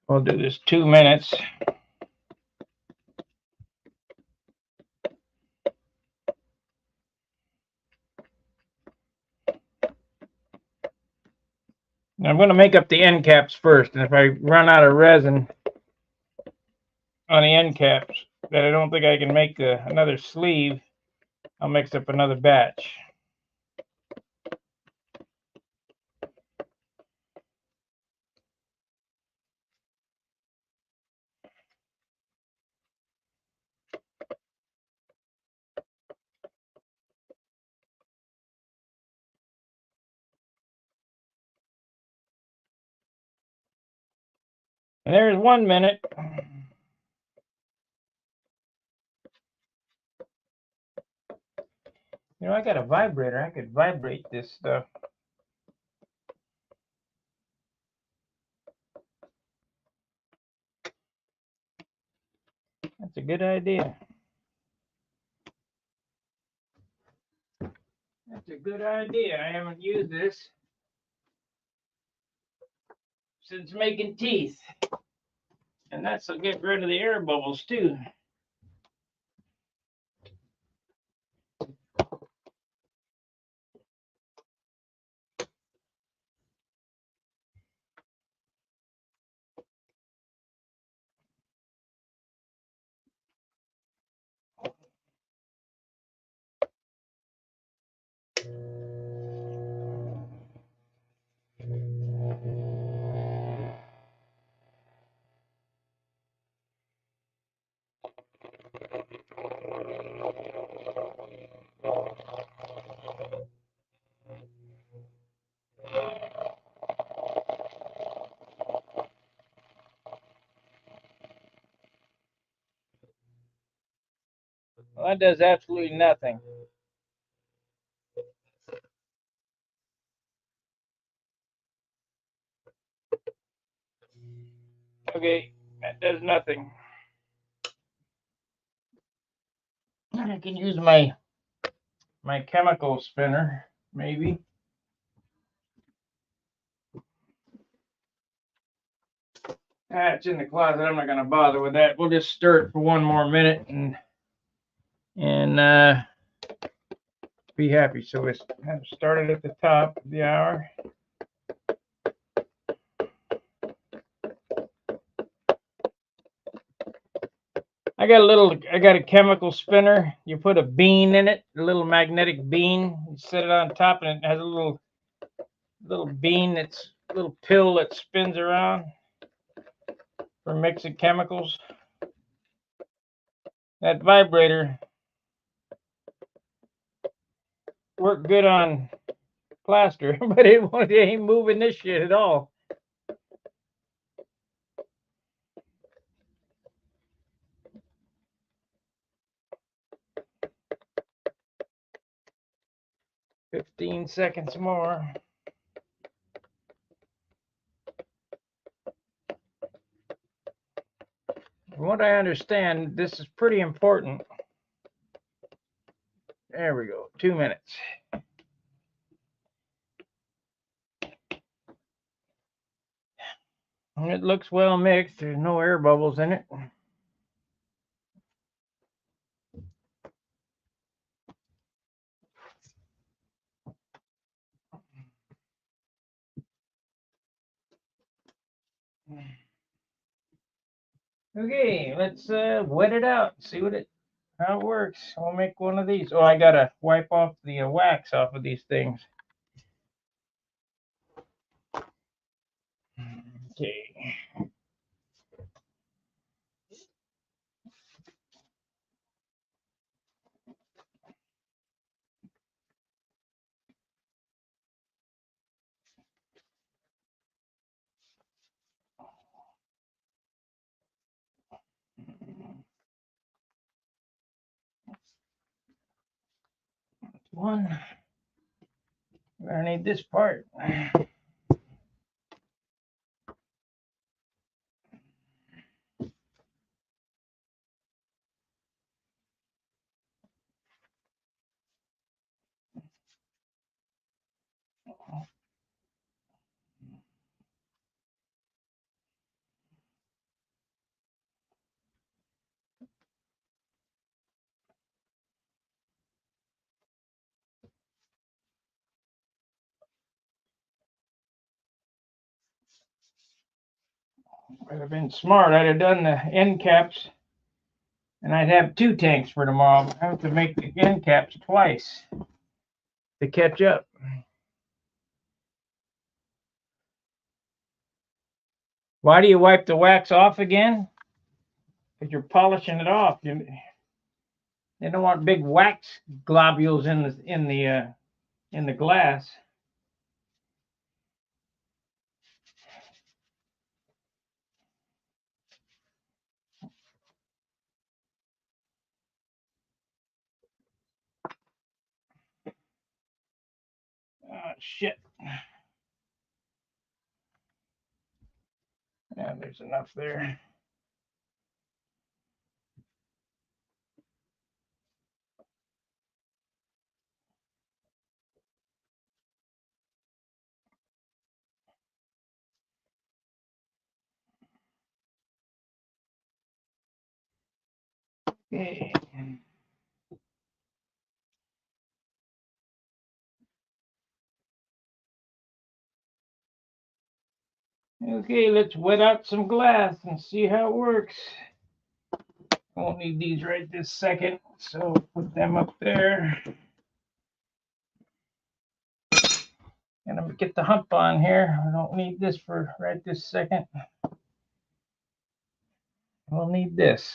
Speaker 1: We'll do this 2 minutes. Now I'm going to make up the end caps first, and if I run out of resin on the end caps that I don't think I can make another sleeve, I'll mix up another batch. And there's 1 minute. You know, I got a vibrator. I could vibrate this stuff. That's a good idea. That's a good idea. I haven't used this since making teeth. And that's to get rid of the air bubbles too. Well, that does absolutely nothing. Okay, that does nothing. I can use my chemical spinner, maybe. It's in the closet. I'm not gonna bother with that. We'll just stir it for one more minute and be happy. So we started at the top of the hour. I got a chemical spinner. You put a bean in it, a little magnetic bean. You set it on top, and it has a little bean that's a little pill that spins around for mixing chemicals. That vibrator worked good on plaster, but it ain't moving this shit at all. "15 seconds more." From what I understand, this is pretty important. There we go. 2 minutes. It looks well mixed. There's no air bubbles in it. Okay, let's wet it out. See how it works. I'll make one of these. Oh, I gotta wipe off the wax off of these things. Okay. One. I need this part. I'd have been smart. I'd have done the end caps, and I'd have 2 tanks for tomorrow. I have to make the end caps twice to catch up. Why do you wipe the wax off again? Because you're polishing it off. You don't want big wax globules in the glass. Shit. Yeah, there's enough there. Okay. Okay, let's wet out some glass and see how it works. I won't need these right this second, so put them up there. And I'm gonna get the hump on here. I don't need this for right this second. We'll need this.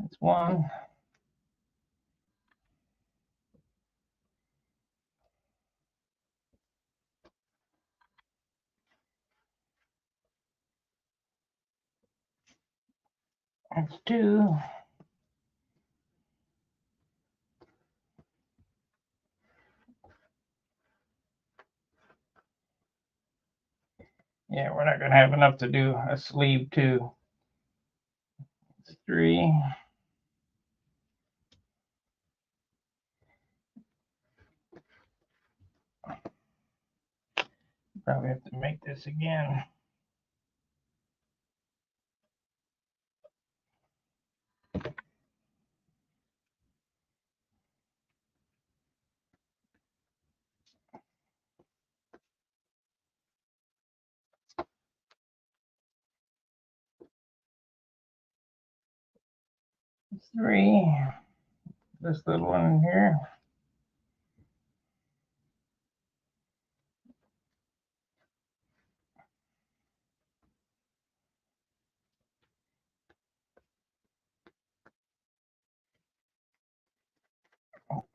Speaker 1: That's one. That's two. Yeah, we're not gonna have enough to do a sleeve too. That's three. Probably have to make this again. Three. This little one in here.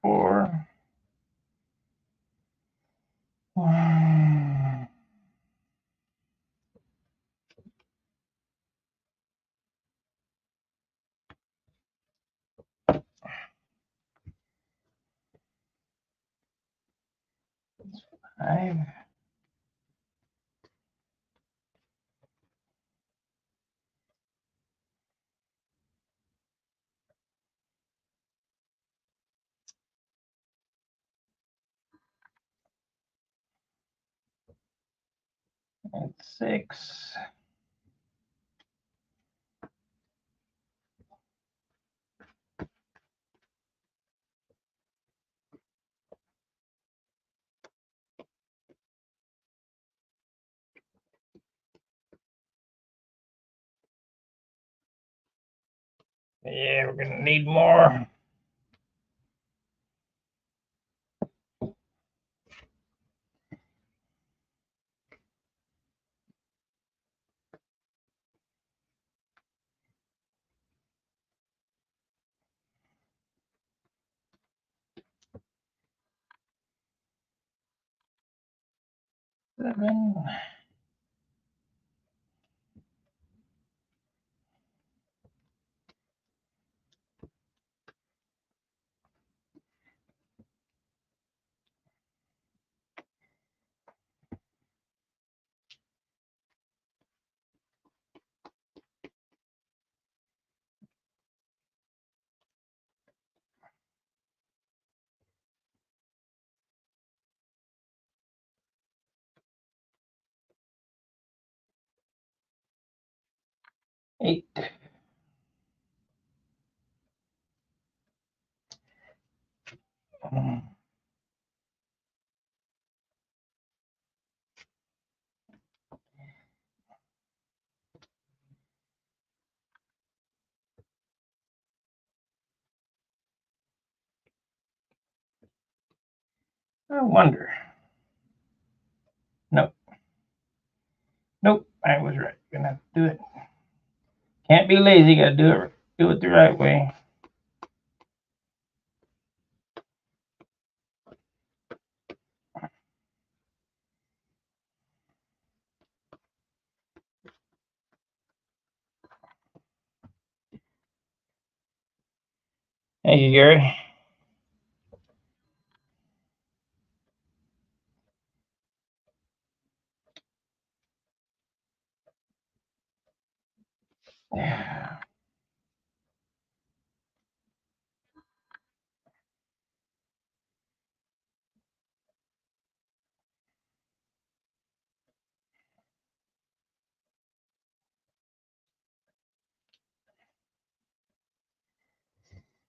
Speaker 1: Four. Five. And six. Yeah, we're gonna need more. Seven. Eight. I wonder. Nope. Nope. I was right. Gonna have to do it. Can't be lazy. Gotta do it the right way. Thank you, Gary.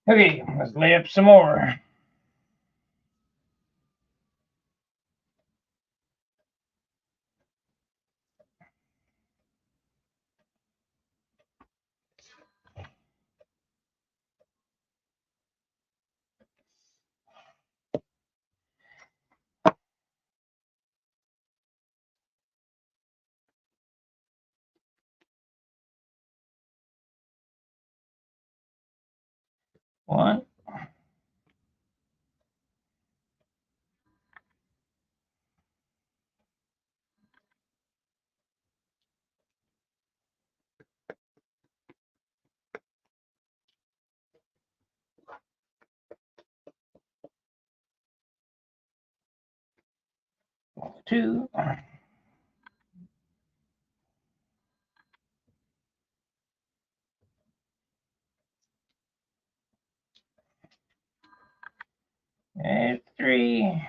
Speaker 1: Okay, let's lay up some more. One. Two. And three.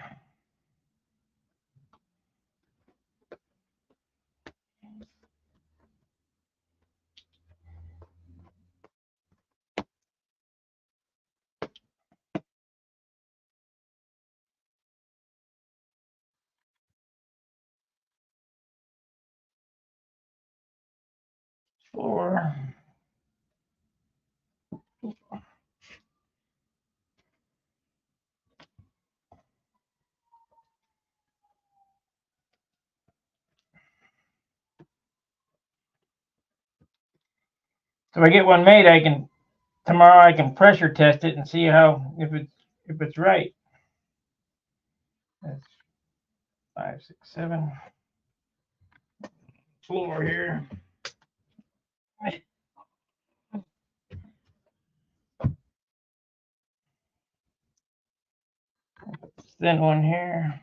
Speaker 1: Four. So if I get one made, tomorrow I can pressure test it and see if it's right. That's 5, 6, 7. Floor here. Thin one here.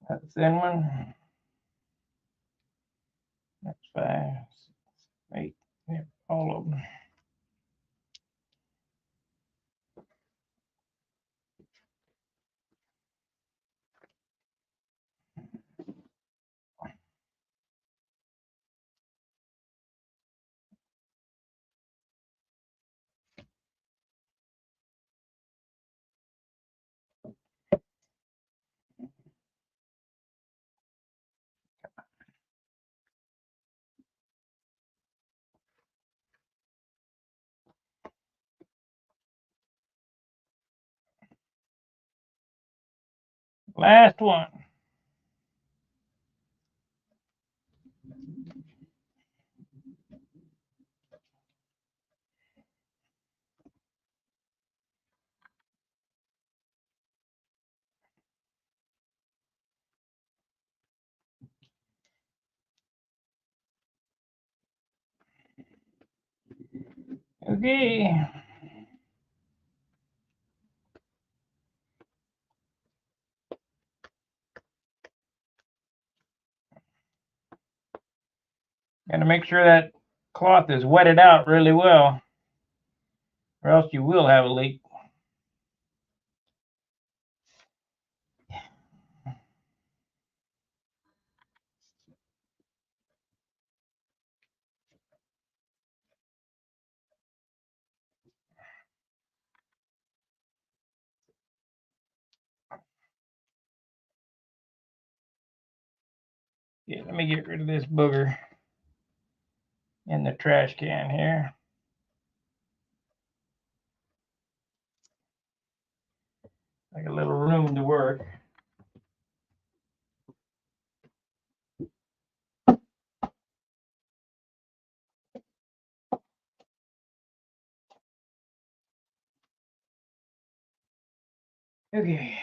Speaker 1: That thin one. That's 5, 6, 8. Yep, all of them. Last one. Okay. Got to make sure that cloth is wetted out really well, or else you will have a leak. Yeah, let me get rid of this booger in the trash can here. Like a little room to work. Okay.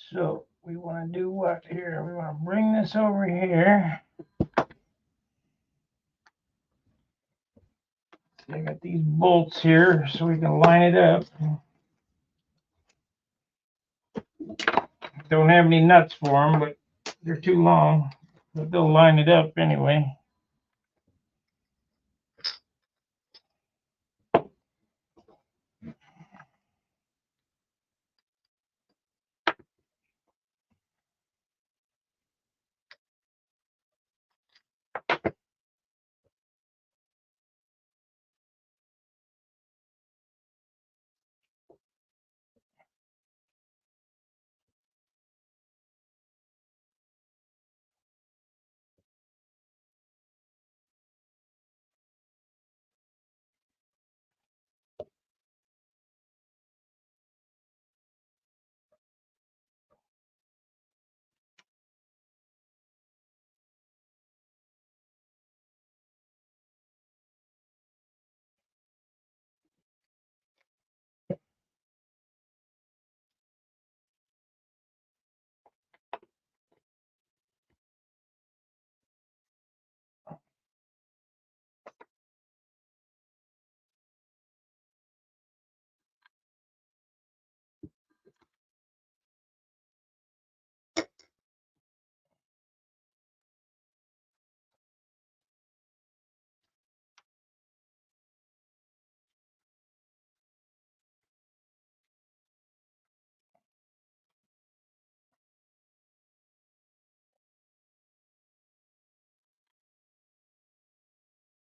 Speaker 1: So we want to do what here? We want to bring this over here. I got these bolts here so we can line it up. Don't have any nuts for them, but they're too long. But they'll line it up anyway.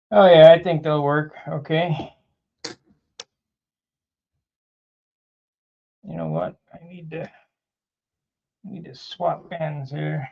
Speaker 1: Oh yeah, I think they'll work. Okay. You know what? I need to swap ends here.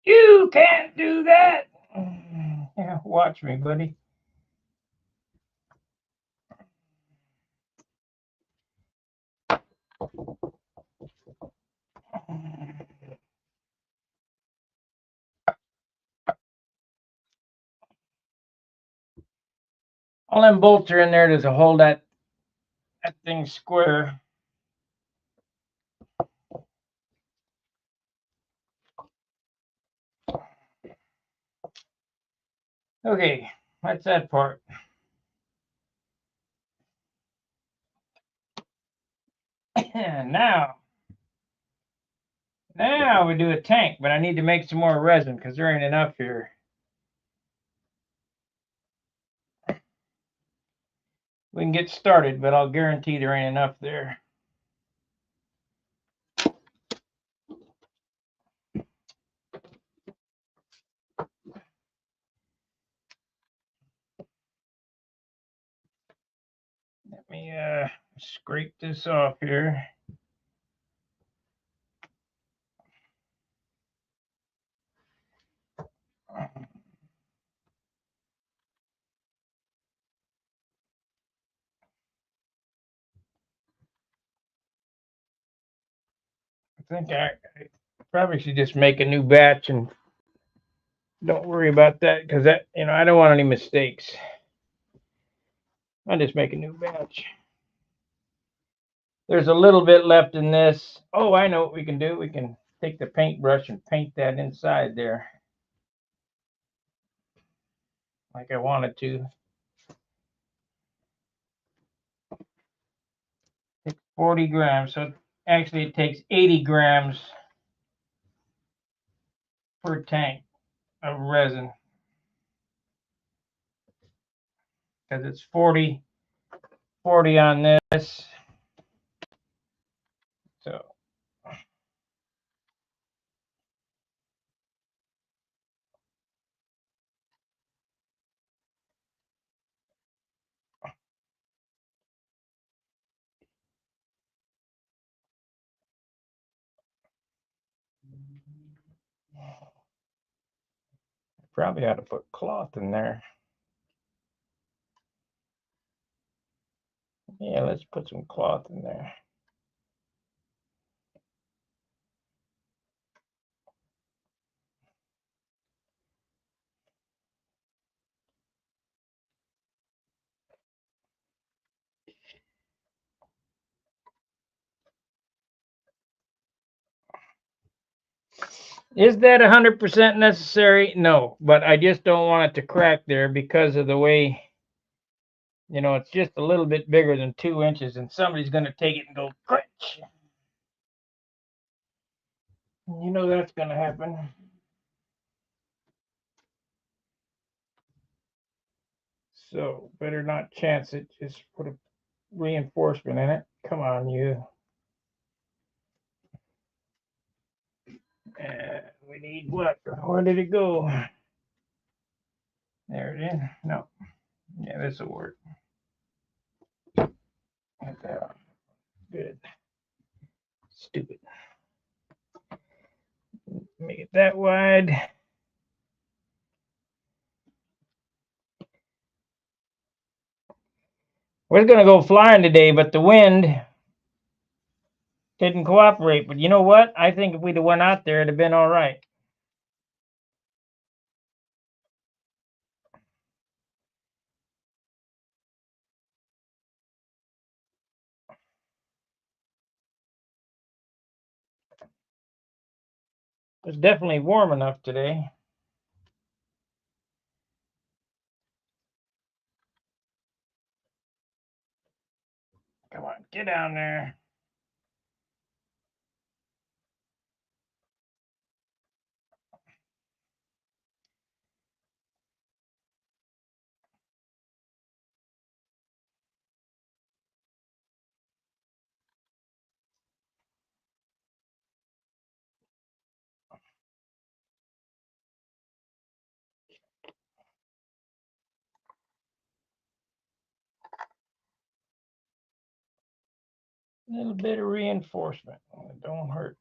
Speaker 1: You can't do that. Yeah, watch me, buddy. All them bolts are in there to hold that thing square. Okay, that's that part. now we do a tank, but I need to make some more resin because there ain't enough here. We can get started, but I'll guarantee there ain't enough there. Let me scrape this off here. I think I probably should just make a new batch and don't worry about that because that, I don't want any mistakes. I'll just make a new batch. There's a little bit left in this. Oh, I know what we can do. We can take the paintbrush and paint that inside there like I wanted to. It takes 40 grams, so actually it takes 80 grams per tank of resin because it's 40 on this. So Probably ought to put cloth in there. Yeah, let's put some cloth in there. Is that 100% necessary? No, but I just don't want it to crack there because of the way, you know, it's just a little bit bigger than 2 inches, and somebody's going to take it and go crunch. You know that's going to happen. So better not chance it. Just put a reinforcement in it. Come on, you. We need what? Where did it go? There it is. No. Yeah, this will work. Good. Stupid. Make it that wide. We're going to go flying today, but the wind didn't cooperate. But you know what? I think if we'd have went out there, it'd have been all right. It's definitely warm enough today. Come on, get down there. A little bit of reinforcement. It don't hurt.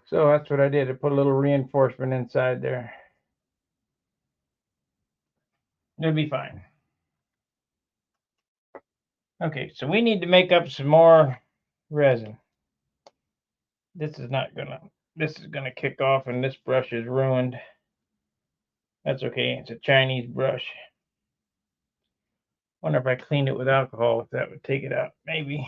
Speaker 1: So that's what I did. I put a little reinforcement inside there. It'll be fine. Okay, so we need to make up some more resin. This is not gonna, this is gonna kick off and this brush is ruined. That's okay, it's a Chinese brush. Wonder if I cleaned it with alcohol, if that would take it out, maybe.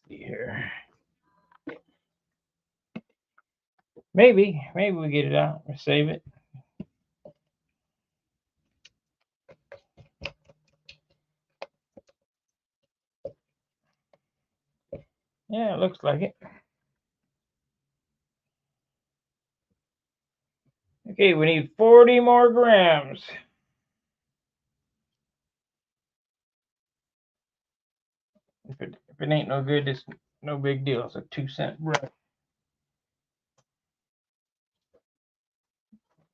Speaker 1: See here. Maybe we get it out or save it. Yeah, it looks like it. Okay, we need 40 more grams. If it ain't no good, it's no big deal. It's a 2-cent brush.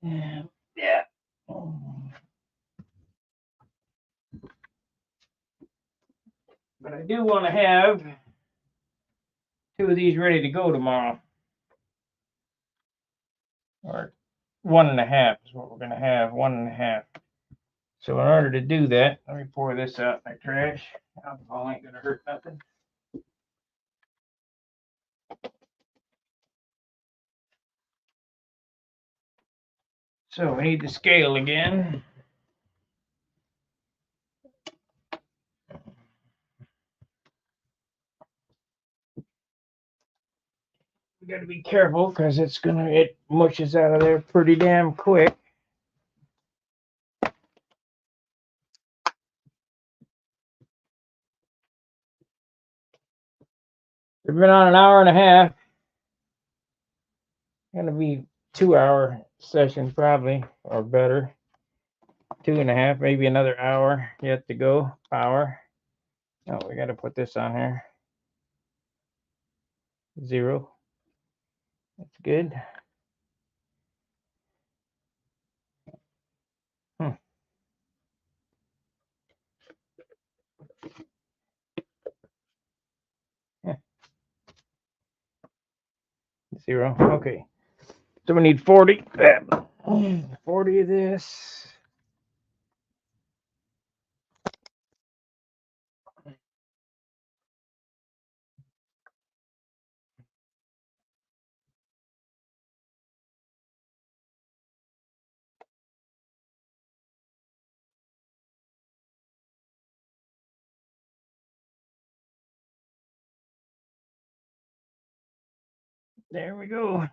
Speaker 1: Yeah. Yeah. But I do want to have 2 of these ready to go tomorrow. Or 1.5 is what we're going to have. 1.5. So in order to do that, let me pour this out in the trash. Alcohol ain't going to hurt nothing. So we need the scale again. We got to be careful because it mushes out of there pretty damn quick. We've been on an hour and a half. Gonna be 2 hour session probably, or better. 2.5, maybe another hour yet to go. Power. Oh, we got to put this on here. 0. That's good. Hmm. Yeah. 0. Okay. So we need 40. 40 of this. There we go.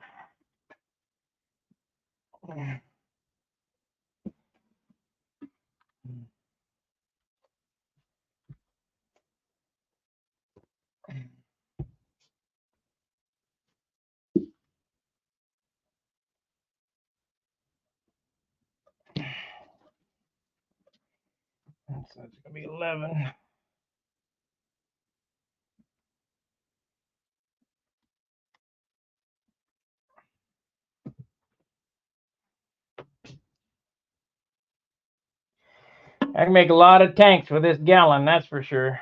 Speaker 1: So it's gonna be 11. I can make a lot of tanks with this gallon, that's for sure.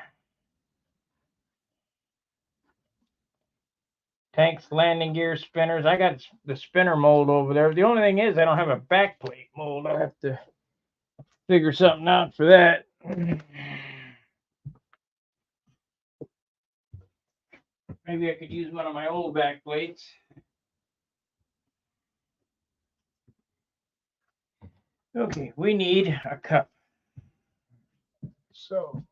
Speaker 1: Tanks, landing gear, spinners. I got the spinner mold over there. The only thing is I don't have a backplate mold. I'll have to figure something out for that. Maybe I could use one of my old backplates. Okay, we need a cup. So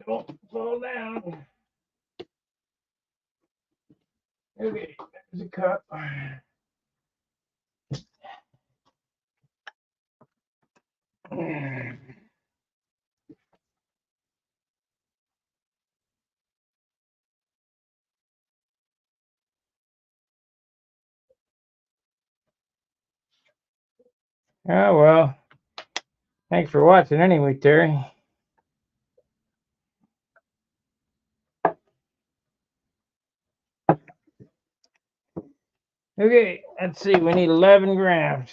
Speaker 1: don't fall down. Okay, there's a cup. Oh, well. Thanks for watching anyway, Terry. Okay, let's see. We need 11 grams.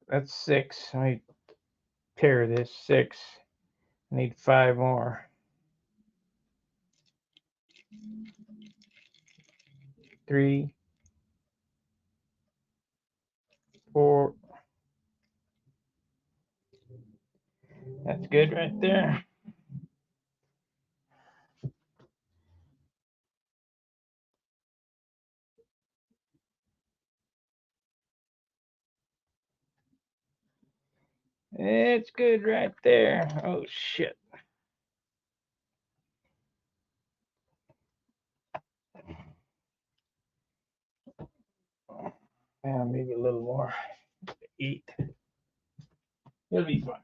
Speaker 1: That's 6. Let me pair this. 6. I need 5 more. 3, 4. That's good right there. It's good right there. Oh, shit. Yeah, maybe a little more to eat. It'll be fine.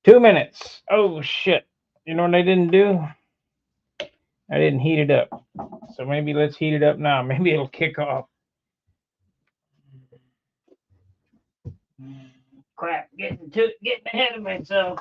Speaker 1: 2 minutes. Oh, shit. You know what I didn't do? I didn't heat it up. So maybe let's heat it up now. Maybe it'll kick off. Crap, getting ahead of myself.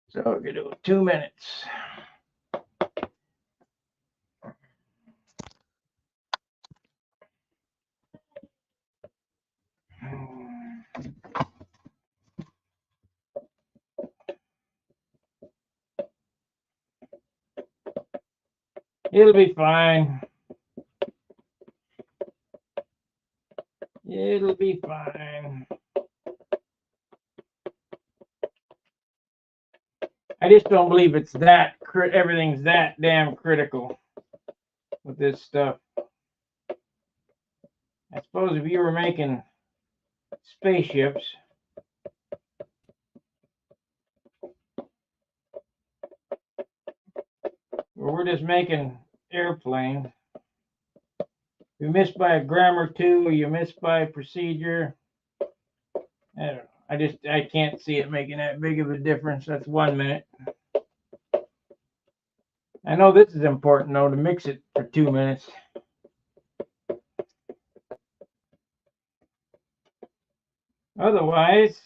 Speaker 1: So we're gonna do 2 minutes. It'll be fine. It'll be fine. I just don't believe it's that everything's that damn critical with this stuff. I suppose if you were making spaceships, or we're just making airplanes, you miss by a gram or two, or you miss by a procedure. I don't know. I can't see it making that big of a difference. That's 1 minute. I know this is important though, to mix it for 2 minutes. Otherwise,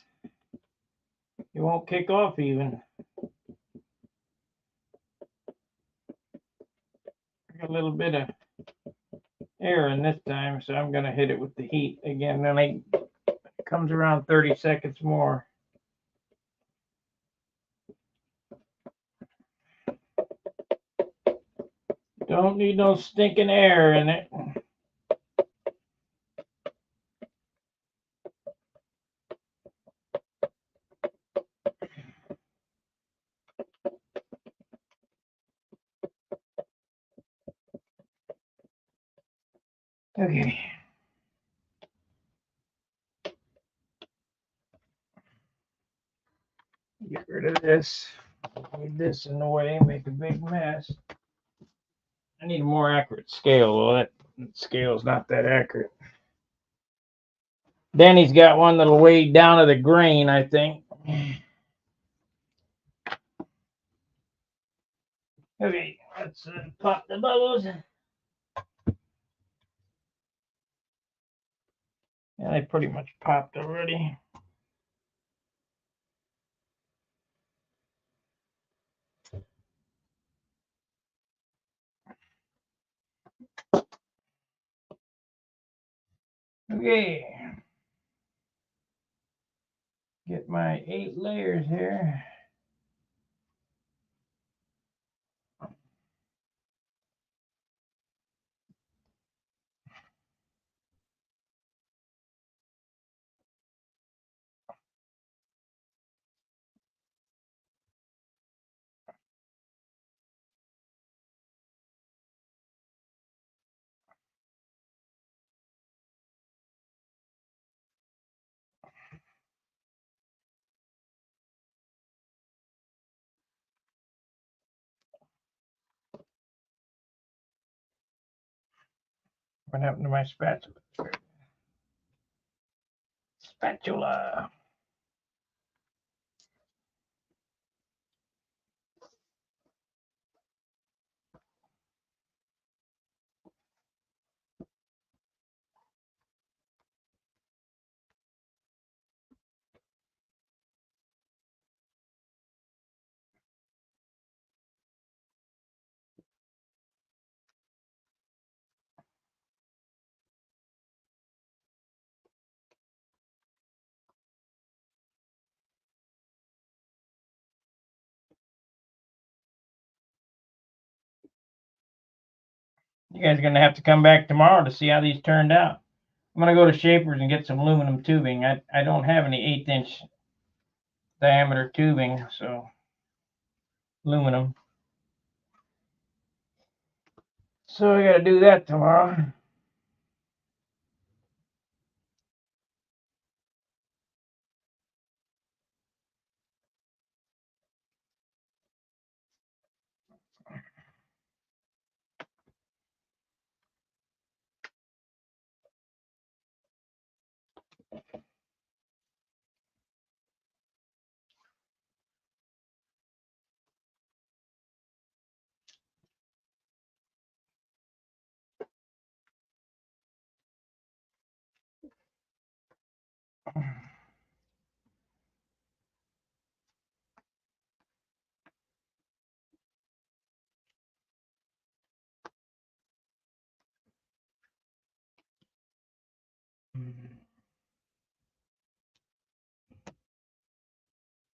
Speaker 1: it won't kick off even. Got a little bit of air in this time, so I'm going to hit it with the heat again. Then it comes around 30 seconds more. Don't need no stinking air in it. Okay. Get rid of this. Leave this in the way, make a big mess. I need a more accurate scale. Well, that scale's not that accurate. Danny's got one that'll weigh down to the grain, I think. Okay, let's pop the bubbles. Yeah, they pretty much popped already. Okay. Get my 8 layers here. What happened to my spatula? Spatula. You guys are going to have to come back tomorrow to see how these turned out. I'm going to go to Shapers and get some aluminum tubing. I don't have any 1/8 inch diameter tubing, so aluminum. So I got to do that tomorrow.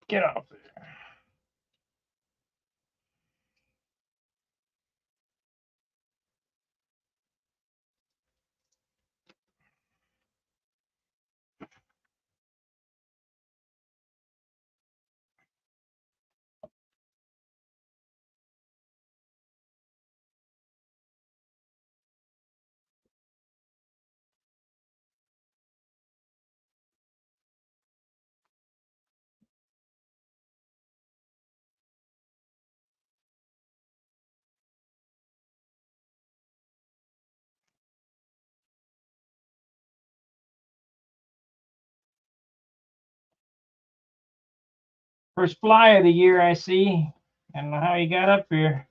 Speaker 1: Get off there. First fly of the year, I see. I don't know how he got up here.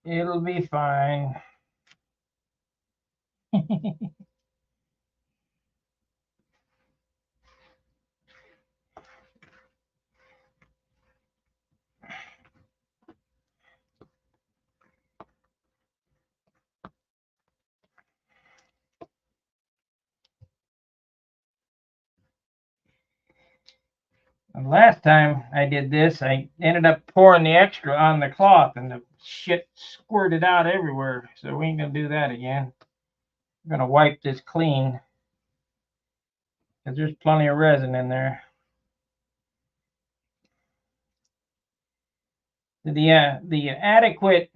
Speaker 1: It'll be fine. And last time I did this, I ended up pouring the extra on the cloth and the shit squirted out everywhere. So we ain't gonna do that again. I'm gonna wipe this clean because there's plenty of resin in there. The adequate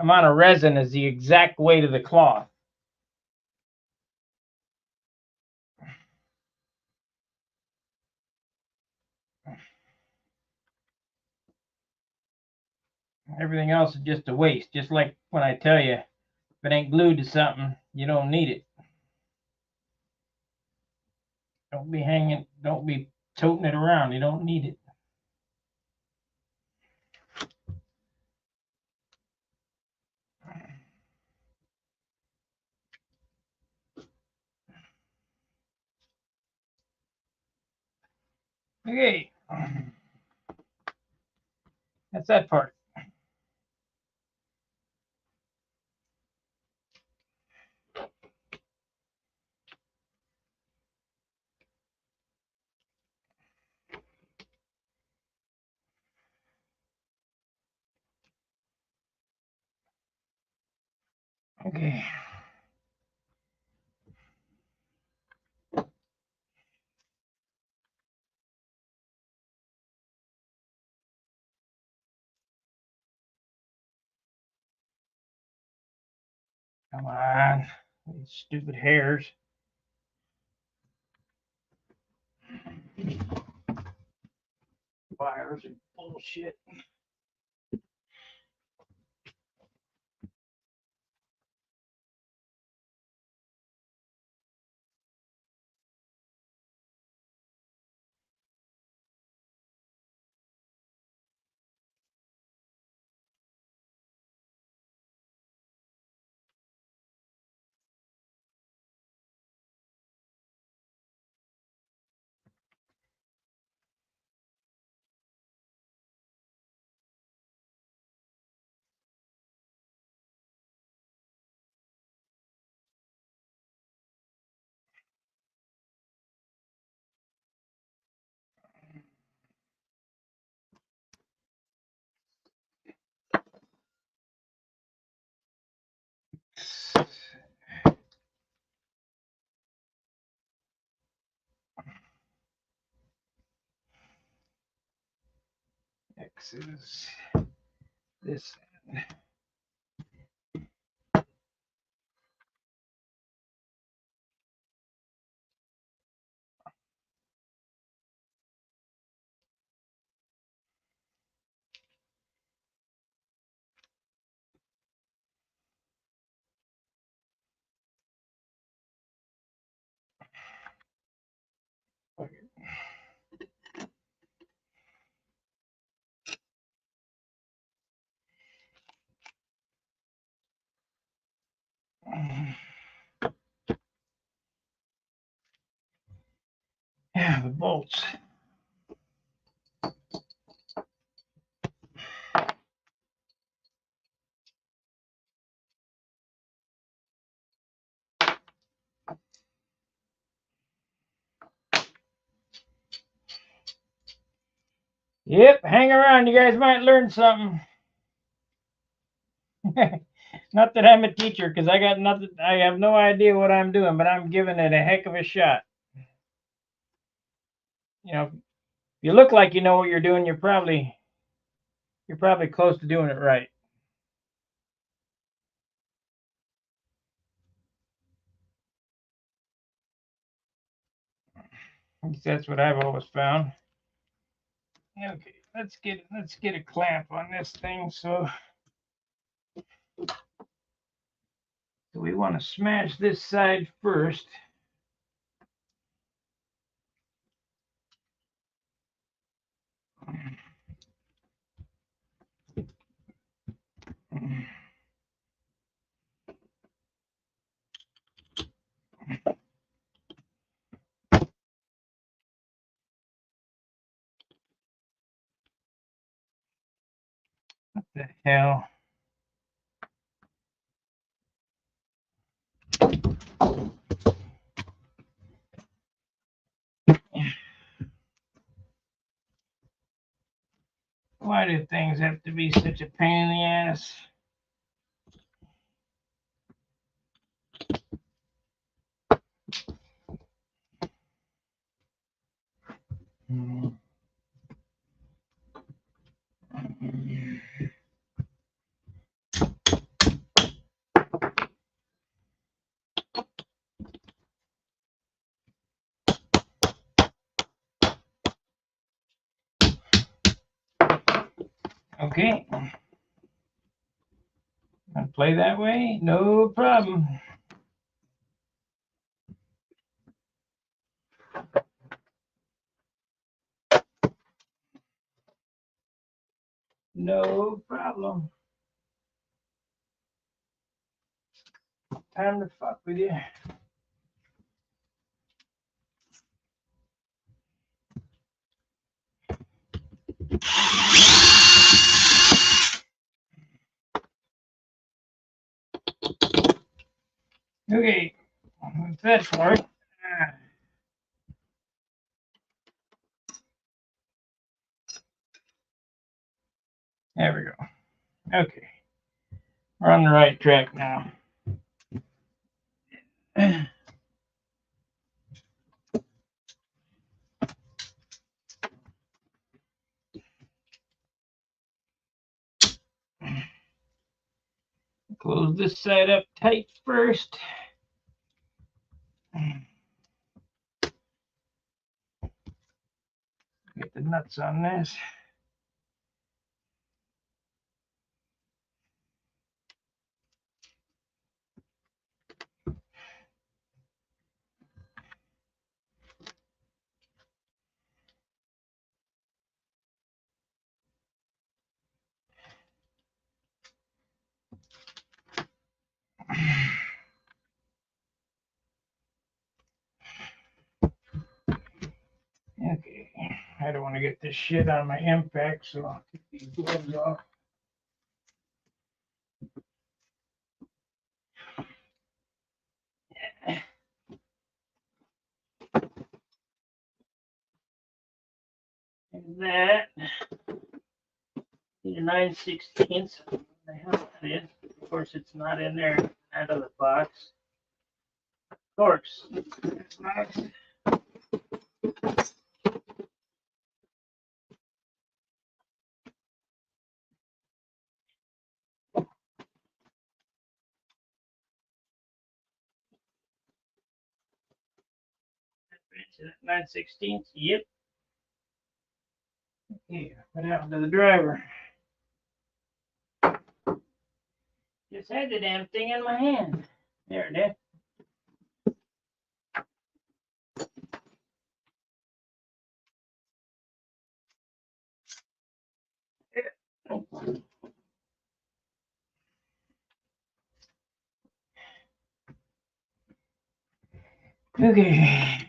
Speaker 1: amount of resin is the exact weight of the cloth. Everything else is just a waste. Just like when I tell you, if it ain't glued to something, you don't need it. Don't be toting it around. You don't need it. Okay. That's that part. Okay. Come on. These stupid hairs. Wires are bullshit. X is this. Yeah, the bolts. Yep, hang around. You guys might learn something. Not that I'm a teacher, because I got nothing. I have no idea what I'm doing, but I'm giving it a heck of a shot. You know, if you look like you know what you're doing, you're probably close to doing it right. At least that's what I've always found. Okay, let's get a clamp on this thing. So we want to smash this side first. What the hell? Why do things have to be such a pain in the ass? Okay. And play that way? No problem. No problem. Time to fuck with you. Okay. What's that for? There we go. Okay. We're on the right track now. Close this side up tight first. Get the nuts on this. Okay. I don't want to get this shit on my impact, so I'll take these gloves off. And that is 9/16. What the hell that is? Of course, it's not in there out of the box. Of course, it's not. Is it 9/16? Yep. Okay, what happened to the driver? Just had the damn thing in my hand. There it is. Okay.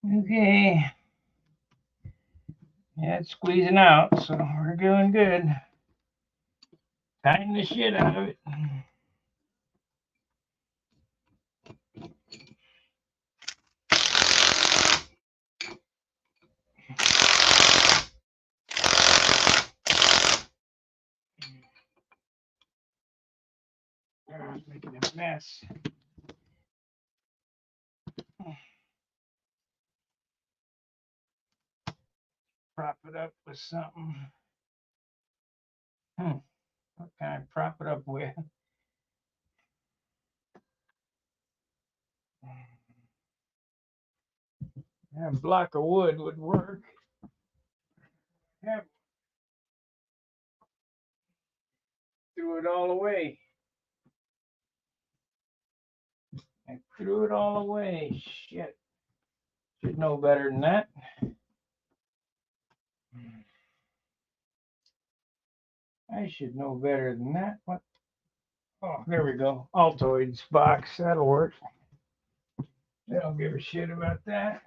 Speaker 1: Okay. Yeah, it's squeezing out, so we're doing good. Tighten the shit out of it. Oh, it's making a mess. Prop it up with something. What can I prop it up with? Yeah, a block of wood would work. Yeah, threw it all away. I threw it all away. Shit. Should know better than that. I should know better than that. What? Oh, there we go. Altoids box. That'll work. They don't give a shit about that.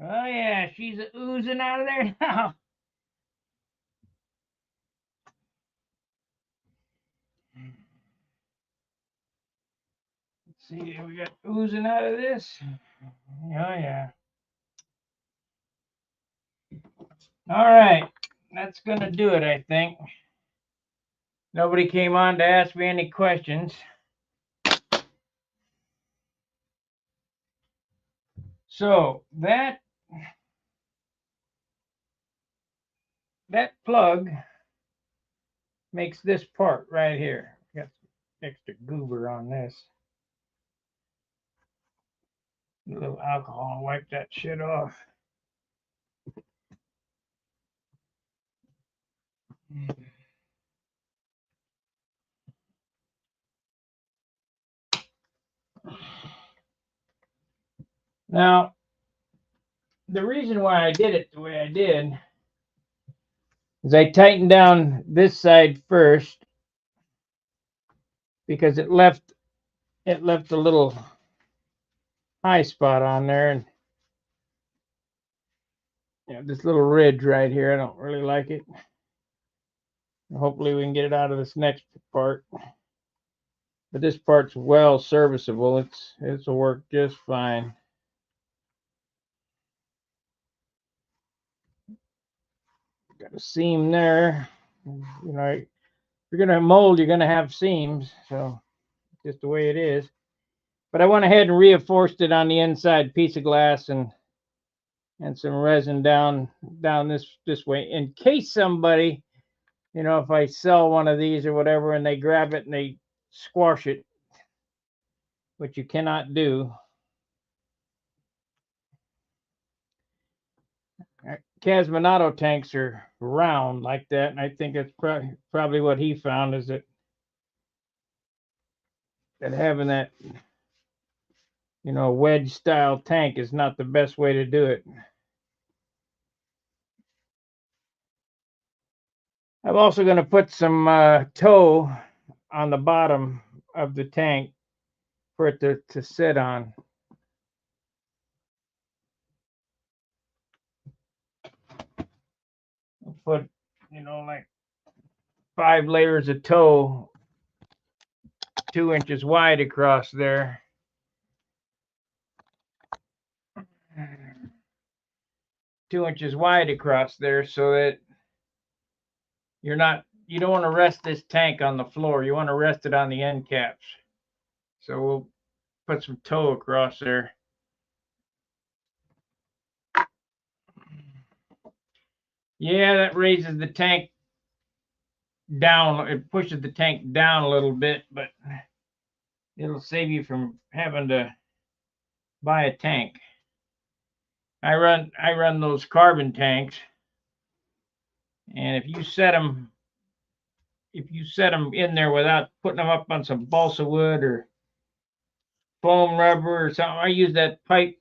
Speaker 1: Oh yeah, she's oozing out of there now. Let's see, we got oozing out of this. Oh yeah. All right, that's gonna do it, I think. Nobody came on to ask me any questions. So that plug makes this part right here. Got some extra goober on this. A little alcohol and wipe that shit off. Now, the reason why I did it the way I did is I tightened down this side first because it left a little high spot on there, and this little ridge right here. I don't really like it. Hopefully we can get it out of this next part. But this part's well serviceable. It'll work just fine. Got a seam there. You know, if you're gonna mold, you're gonna have seams. So just the way it is. But I went ahead and reinforced it on the inside piece of glass and some resin down this way in case somebody, if I sell one of these or whatever and they grab it and they squash it, which you cannot do. Casminato tanks are round like that, and I think that's probably what he found is that having that wedge style tank is not the best way to do it. I'm also going to put some toe on the bottom of the tank for it to sit on. I'll put like 5 layers of toe 2 inches wide across there. 2 inches wide across there so that you don't want to rest this tank on the floor. You want to rest it on the end caps. So we'll put some toe across there. Yeah, that raises the tank down. It pushes the tank down a little bit, but it'll save you from having to buy a tank. I run those carbon tanks, and if you set them in there without putting them up on some balsa wood or foam rubber or something, I use that pipe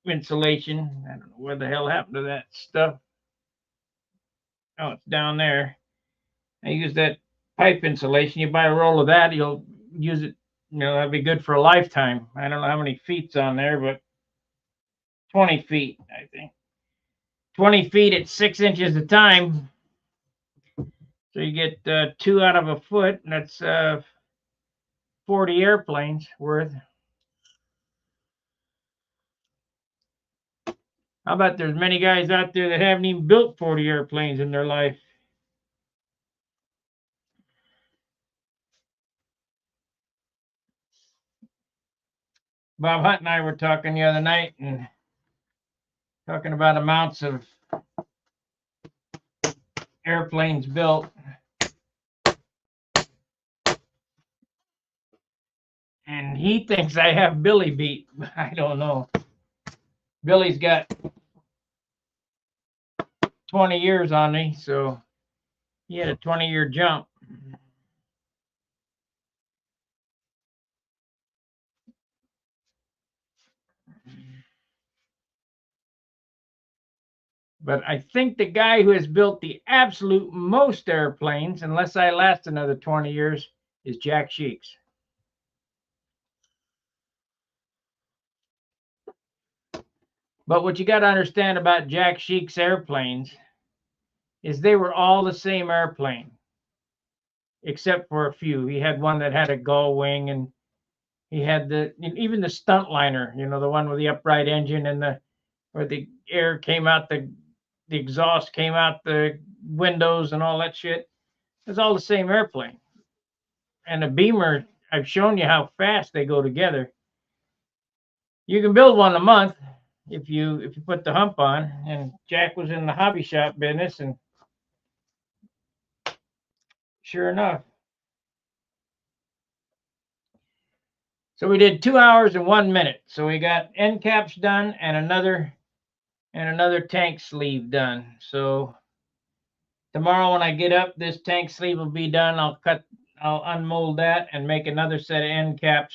Speaker 1: insulation. I don't know where the hell happened to that stuff. Oh, it's down there. I use that pipe insulation. You buy a roll of that, you'll use it. That'd be good for a lifetime. I don't know how many feet's on there, but 20 feet, I think. 20 feet at 6 inches a time. So you get 2 out of a foot, and that's 40 airplanes worth. How about there's many guys out there that haven't even built 40 airplanes in their life? Bob Hunt and I were talking the other night and talking about amounts of airplanes built. And he thinks I have Billy beat. I don't know. Billy's got 20 years on me, so he had a 20-year jump. But I think the guy who has built the absolute most airplanes, unless I last another 20 years, is Jack Sheeks. But what you got to understand about Jack Sheeks airplanes is they were all the same airplane, except for a few. He had one that had a gull wing, and he had even the Stuntliner, the one with the upright engine and where the air came out, the exhaust came out the windows and all that shit. It's all the same airplane. And the Beamer, I've shown you how fast they go together. You can build one a month if you put the hump on. And Jack was in the hobby shop business, and sure enough. So we did 2 hours and 1 minute. So we got end caps done and another tank sleeve done. So tomorrow when I get up, this tank sleeve will be done. I'll unmold that and make another set of end caps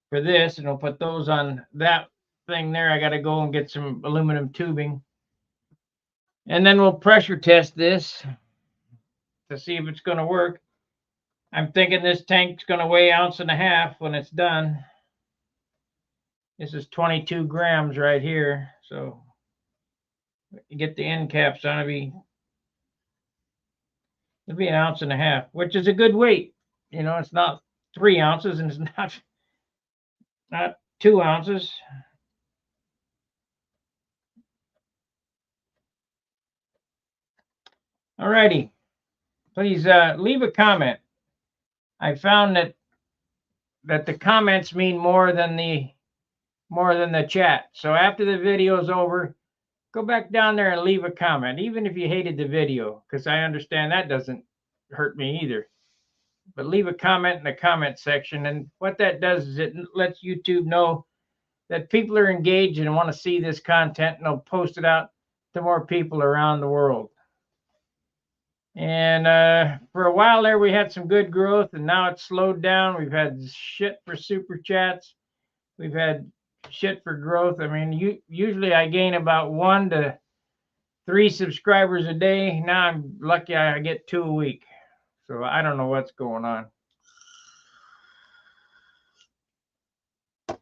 Speaker 1: for this, and I'll put those on that thing there. I got to go and get some aluminum tubing, and then we'll pressure test this to see if it's going to work. I'm thinking this tank's going to weigh 1.5 ounces when it's done. This is 22 grams right here. So you get the end caps on, it'll be 1.5 ounces, which is a good weight. It's not 3 ounces and it's not 2 ounces. All righty. Please leave a comment. I found that the comments mean more than the chat. So after the video is over, go back down there and leave a comment, even if you hated the video, because I understand that doesn't hurt me either. But leave a comment in the comment section, and what that does is it lets YouTube know that people are engaged and want to see this content, and they'll post it out to more people around the world. And for a while there, we had some good growth, and now it's slowed down. We've had shit for super chats. We've had shit for growth. I mean, usually I gain about 1 to 3 subscribers a day. Now I'm lucky I get 2 a week. So I don't know what's going on. Of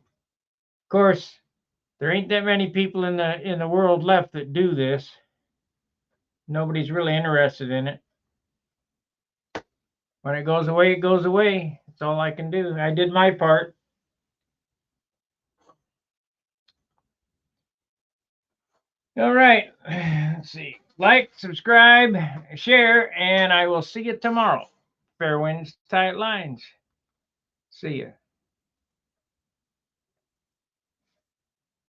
Speaker 1: course, there ain't that many people in the world left that do this. Nobody's really interested in it. When it goes away, it goes away. That's all I can do. I did my part. All right. Let's see. Like, subscribe, share, and I will see you tomorrow. Fair winds, tight lines. See ya.